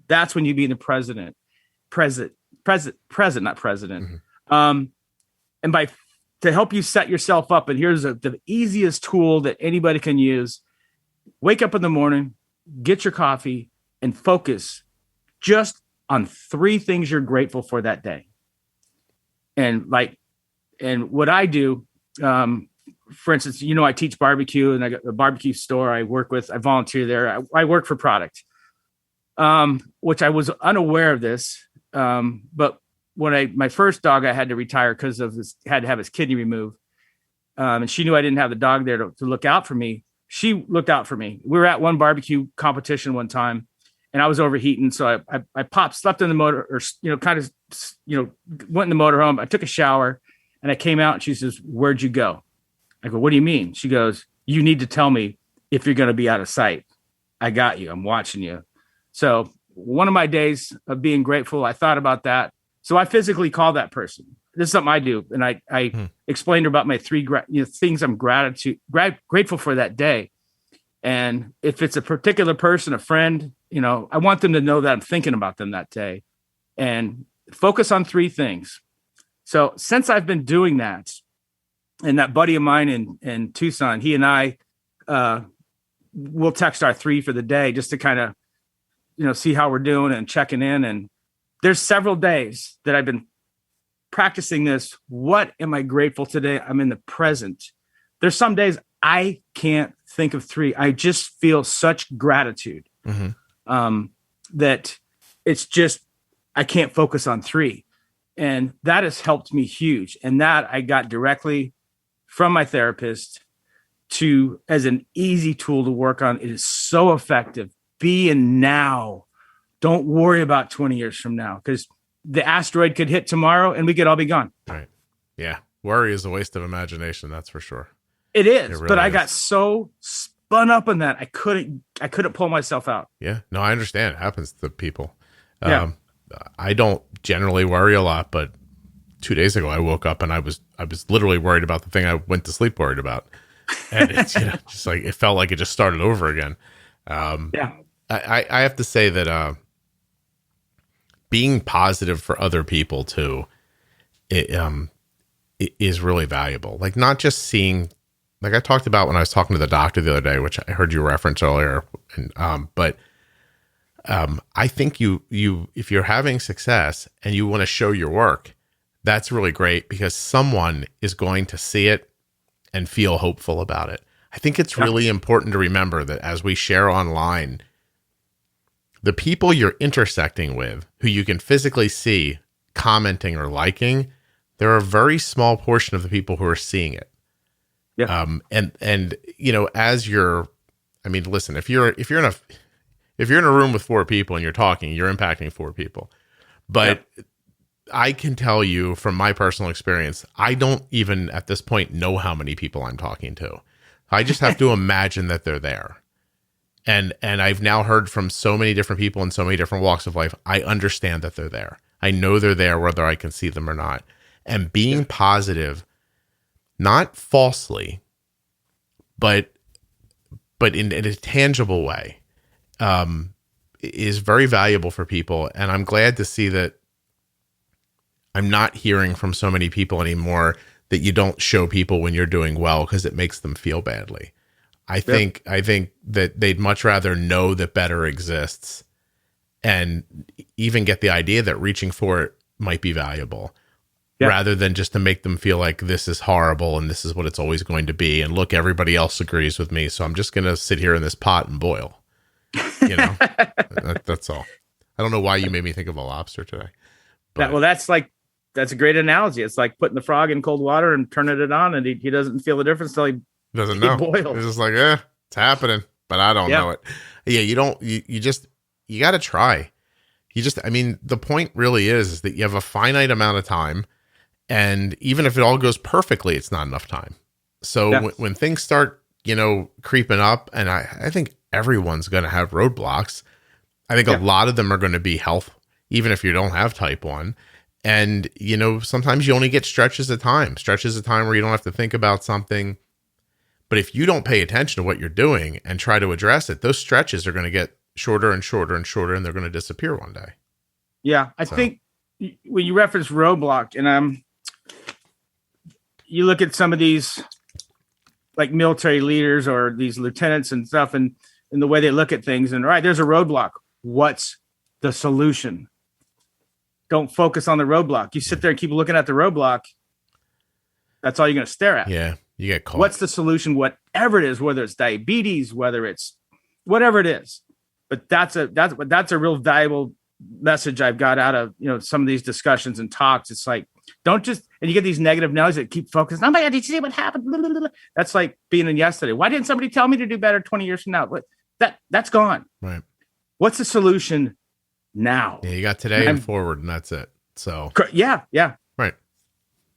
that's when you be in the present, not president. Mm-hmm. And to help you set yourself up, and here's the easiest tool that anybody can use. Wake up in the morning, get your coffee, and focus just on 3 things you're grateful for that day. And what I do, for instance, I teach barbecue, and I got a barbecue store I work with. I volunteer there. I work for product, which I was unaware of this. But when my first dog, I had to retire because had to have his kidney removed. And she knew I didn't have the dog there to look out for me. She looked out for me. We were at one barbecue competition one time, and I was overheating. So I slept in the motor, or, kind of, went in the motorhome. I took a shower, and I came out, and she says, "Where'd you go?" I go, "What do you mean?" She goes, "You need to tell me if you're going to be out of sight. I got you. I'm watching you." So one of my days of being grateful, I thought about that. So I physically called that person. This is something I do. And I explained to her about my three things I'm grateful for that day. And if it's a particular person, a friend, I want them to know that I'm thinking about them that day, and focus on three things. So since I've been doing that, and that buddy of mine in Tucson, he and I will text our three for the day just to kind of, see how we're doing and checking in. And there's several days that I've been practicing this. What am I grateful today? I'm in the present. There's some days I can't think of three. I just feel such gratitude that it's just, I can't focus on three. And that has helped me huge. And that I got directly from my therapist as an easy tool to work on. It is so effective. Be in now. Don't worry about 20 years from now, because the asteroid could hit tomorrow and we could all be gone. Right. Yeah. Worry is a waste of imagination. That's for sure. It is. Really, but I got so spun up in that. I couldn't pull myself out. Yeah. No, I understand. It happens to people. I don't generally worry a lot, but 2 days ago I woke up and I was literally worried about the thing I went to sleep worried about. And it's just like, it felt like it just started over again. I have to say that being positive for other people too, it is really valuable. Like, not just seeing, like I talked about when I was talking to the doctor the other day, which I heard you reference earlier, and I think you if you're having success and you want to show your work, that's really great, because someone is going to see it and feel hopeful about it. I think it's really important to remember that as we share online, the people you're intersecting with, who you can physically see commenting or liking, there are a very small portion of the people who are seeing it. Yeah. And as listen, if you're in a room with four people and you're talking, you're impacting four people. But I can tell you from my personal experience, I don't even at this point know how many people I'm talking to. I just have to imagine that they're there. And I've now heard from so many different people in so many different walks of life. I understand that they're there. I know they're there, whether I can see them or not. And being positive, not falsely, but in a tangible way, is very valuable for people. And I'm glad to see that I'm not hearing from so many people anymore that you don't show people when you're doing well because it makes them feel badly. I think that they'd much rather know that better exists and even get the idea that reaching for it might be valuable, rather than just to make them feel like this is horrible and this is what it's always going to be. And look, everybody else agrees with me, so I'm just going to sit here in this pot and boil. That's all. I don't know why you made me think of a lobster today. But. That's a great analogy. It's like putting the frog in cold water and turning it on, and he doesn't feel the difference till he doesn't know. Boils. It's just like, it's happening, but I don't know it. Yeah, you got to try. The point really is that you have a finite amount of time, and even if it all goes perfectly, it's not enough time. So when things start, creeping up, and I think everyone's going to have roadblocks. I think a lot of them are going to be health, even if you don't have type 1. And, sometimes you only get stretches of time where you don't have to think about something. But if you don't pay attention to what you're doing and try to address it, those stretches are going to get shorter and shorter and shorter, and they're going to disappear one day. Yeah. I think when you reference roadblock, and you look at some of these like military leaders or these lieutenants and stuff, and the way they look at things, and there's a roadblock. What's the solution? Don't focus on the roadblock. You sit there and keep looking at the roadblock. That's all you're going to stare at. Yeah. You get caught. What's the solution? Whatever it is, whether it's diabetes, whether it's whatever it is. But that's a real valuable message I've got out of, some of these discussions and talks. It's like, don't just, and you get these negative Nellies that keep focusing. Oh my God, did you see what happened? Blah, blah, blah. That's like being in yesterday. Why didn't somebody tell me to do better 20 years from now? But that's gone. Right. What's the solution now? Yeah, you got today and forward, and that's it. So yeah. Right.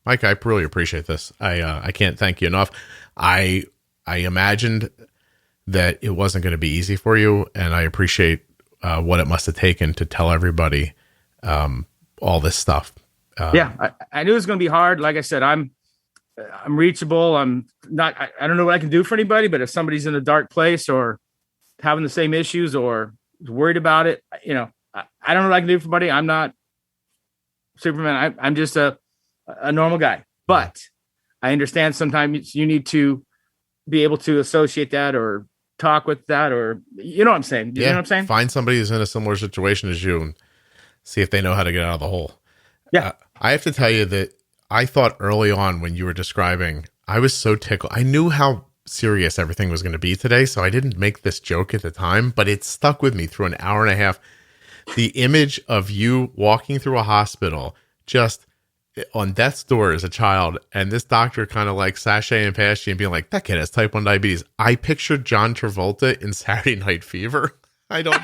Mike, I really appreciate this. I can't thank you enough. I imagined that it wasn't going to be easy for you, and I appreciate what it must have taken to tell everybody all this stuff. I knew it was going to be hard. Like I said, I'm reachable. I'm not. I don't know what I can do for anybody, but if somebody's in a dark place or having the same issues or worried about it, I don't know what I can do for anybody. I'm not Superman. I'm just a normal guy. But I understand sometimes you need to be able to associate that or talk with that, or you know what I'm saying? You know what I'm saying? Find somebody who's in a similar situation as you and see if they know how to get out of the hole. Yeah. I have to tell you that I thought early on when you were describing, I was so tickled. I knew how serious everything was going to be today, so I didn't make this joke at the time, but it stuck with me through an hour and a half. The image of you walking through a hospital just on death's door as a child, and this doctor kind of like sashaying past you and being like, that kid has type 1 diabetes. I pictured John Travolta in Saturday Night Fever. I don't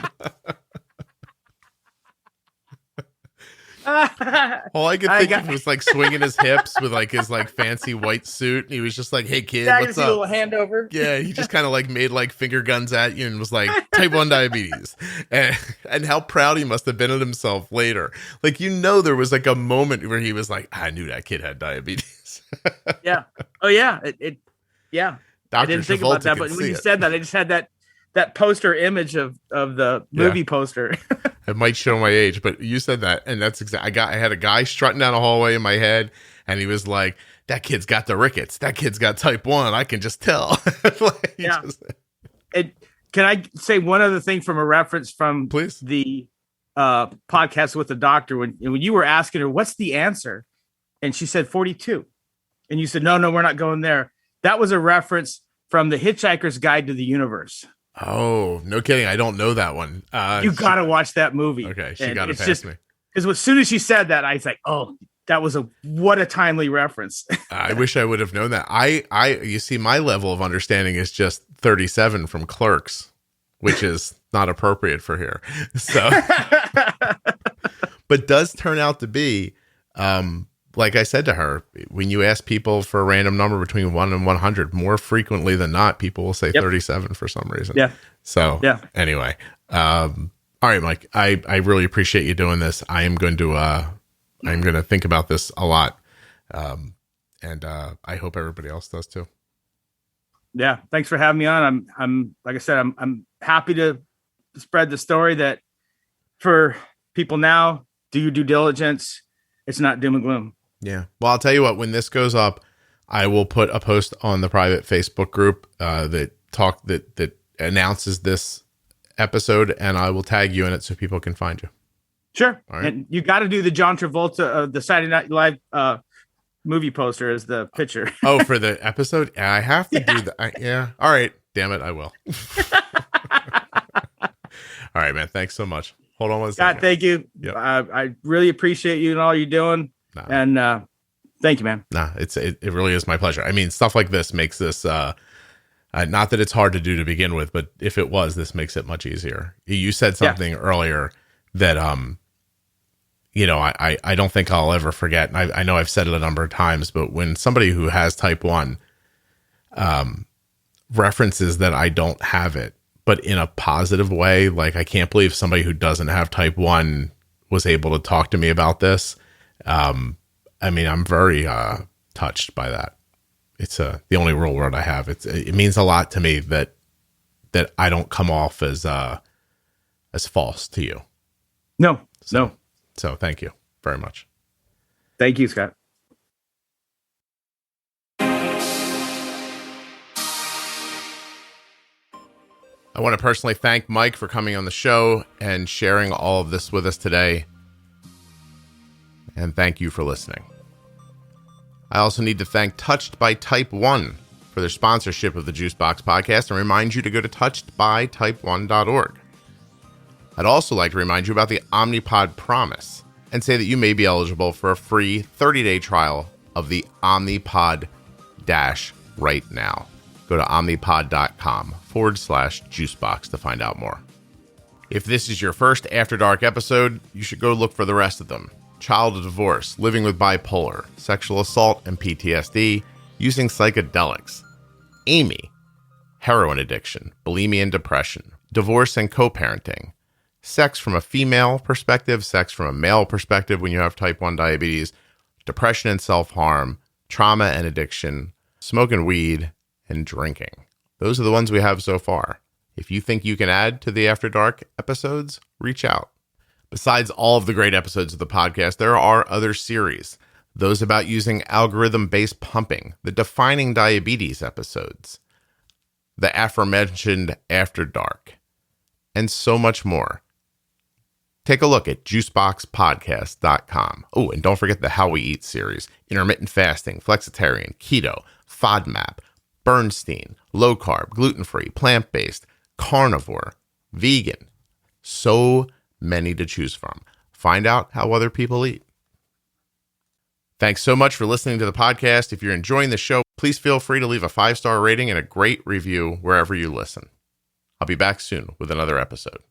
all I could think of was like swinging his hips with like his like fancy white suit, and he was just like, hey kid, what's up? A little hand over. Yeah, he just kind of like made like finger guns at you and was like, type 1 diabetes. And how proud he must have been of himself later. Like, there was like a moment where he was like, I knew that kid had diabetes. Yeah. Oh yeah. Yeah. Dr. I didn't think about that, but when you said that, I just had that poster image of the movie poster. It might show my age, but you said that, and that's exactly. I had a guy strutting down a hallway in my head, and he was like, "That kid's got the rickets. That kid's got type 1. I can just tell." Can I say one other thing from a reference from Please. The podcast with the doctor when you were asking her what's the answer, and she said 42, and you said no, we're not going there. That was a reference from The Hitchhiker's Guide to the Universe. Oh, no kidding. I don't know that one. You got to watch that movie. Okay. She got to pass me. Because as soon as she said that, I was like, oh, that was what a timely reference. I wish I would have known that. You see, my level of understanding is just 37 from Clerks, which is not appropriate for here. So, but does turn out to be, like I said to her, when you ask people for a random number between 1 and 100, more frequently than not, people will say 37 for some reason. Yeah. So anyway, all right, Mike, I really appreciate you doing this. I'm going to think about this a lot. And I hope everybody else does too. Yeah. Thanks for having me on. I'm like I said, I'm happy to spread the story that for people now, do your due diligence. It's not doom and gloom. Yeah. Well, I'll tell you what, when this goes up, I will put a post on the private Facebook group that announces this episode, and I will tag you in it so people can find you. Sure. All right. And you got to do the John Travolta, the Saturday Night Live movie poster as the picture. Oh, for the episode? I have to do that. Yeah. All right. Damn it. I will. All right, man. Thanks so much. Hold on one second. God, thank you. Yep. I really appreciate you and all you're doing. And thank you, man. It really is my pleasure. I mean, stuff like this makes this, not that it's hard to do to begin with, but if it was, this makes it much easier. You said something earlier that, I don't think I'll ever forget. And I know I've said it a number of times, but when somebody who has type 1 references that I don't have it, but in a positive way, like I can't believe somebody who doesn't have type 1 was able to talk to me about this. I mean, I'm very touched by that. It's the only real word I have. It means a lot to me that I don't come off as false to you. No. So thank you very much. Thank you, Scott. I want to personally thank Mike for coming on the show and sharing all of this with us today. And thank you for listening. I also need to thank Touched by Type 1 for their sponsorship of the Juicebox Podcast and remind you to go to touchedbytype1.org. I'd also like to remind you about the Omnipod Promise, and say that you may be eligible for a free 30-day trial of the Omnipod Dash right now. Go to omnipod.com/juicebox to find out more. If this is your first After Dark episode, you should go look for the rest of them. Child of divorce, living with bipolar, sexual assault and PTSD, using psychedelics, Amy, heroin addiction, bulimia and depression, divorce and co-parenting, sex from a female perspective, sex from a male perspective when you have type 1 diabetes, depression and self-harm, trauma and addiction, smoking weed, and drinking. Those are the ones we have so far. If you think you can add to the After Dark episodes, reach out. Besides all of the great episodes of the podcast, there are other series. Those about using algorithm-based pumping, the Defining Diabetes episodes, the aforementioned After Dark, and so much more. Take a look at juiceboxpodcast.com. Oh, and don't forget the How We Eat series, intermittent fasting, flexitarian, keto, FODMAP, Bernstein, low carb, gluten-free, plant-based, carnivore, vegan. So many to choose from. Find out how other people eat. Thanks so much for listening to the podcast. If you're enjoying the show, please feel free to leave a 5-star rating and a great review wherever you listen. I'll be back soon with another episode.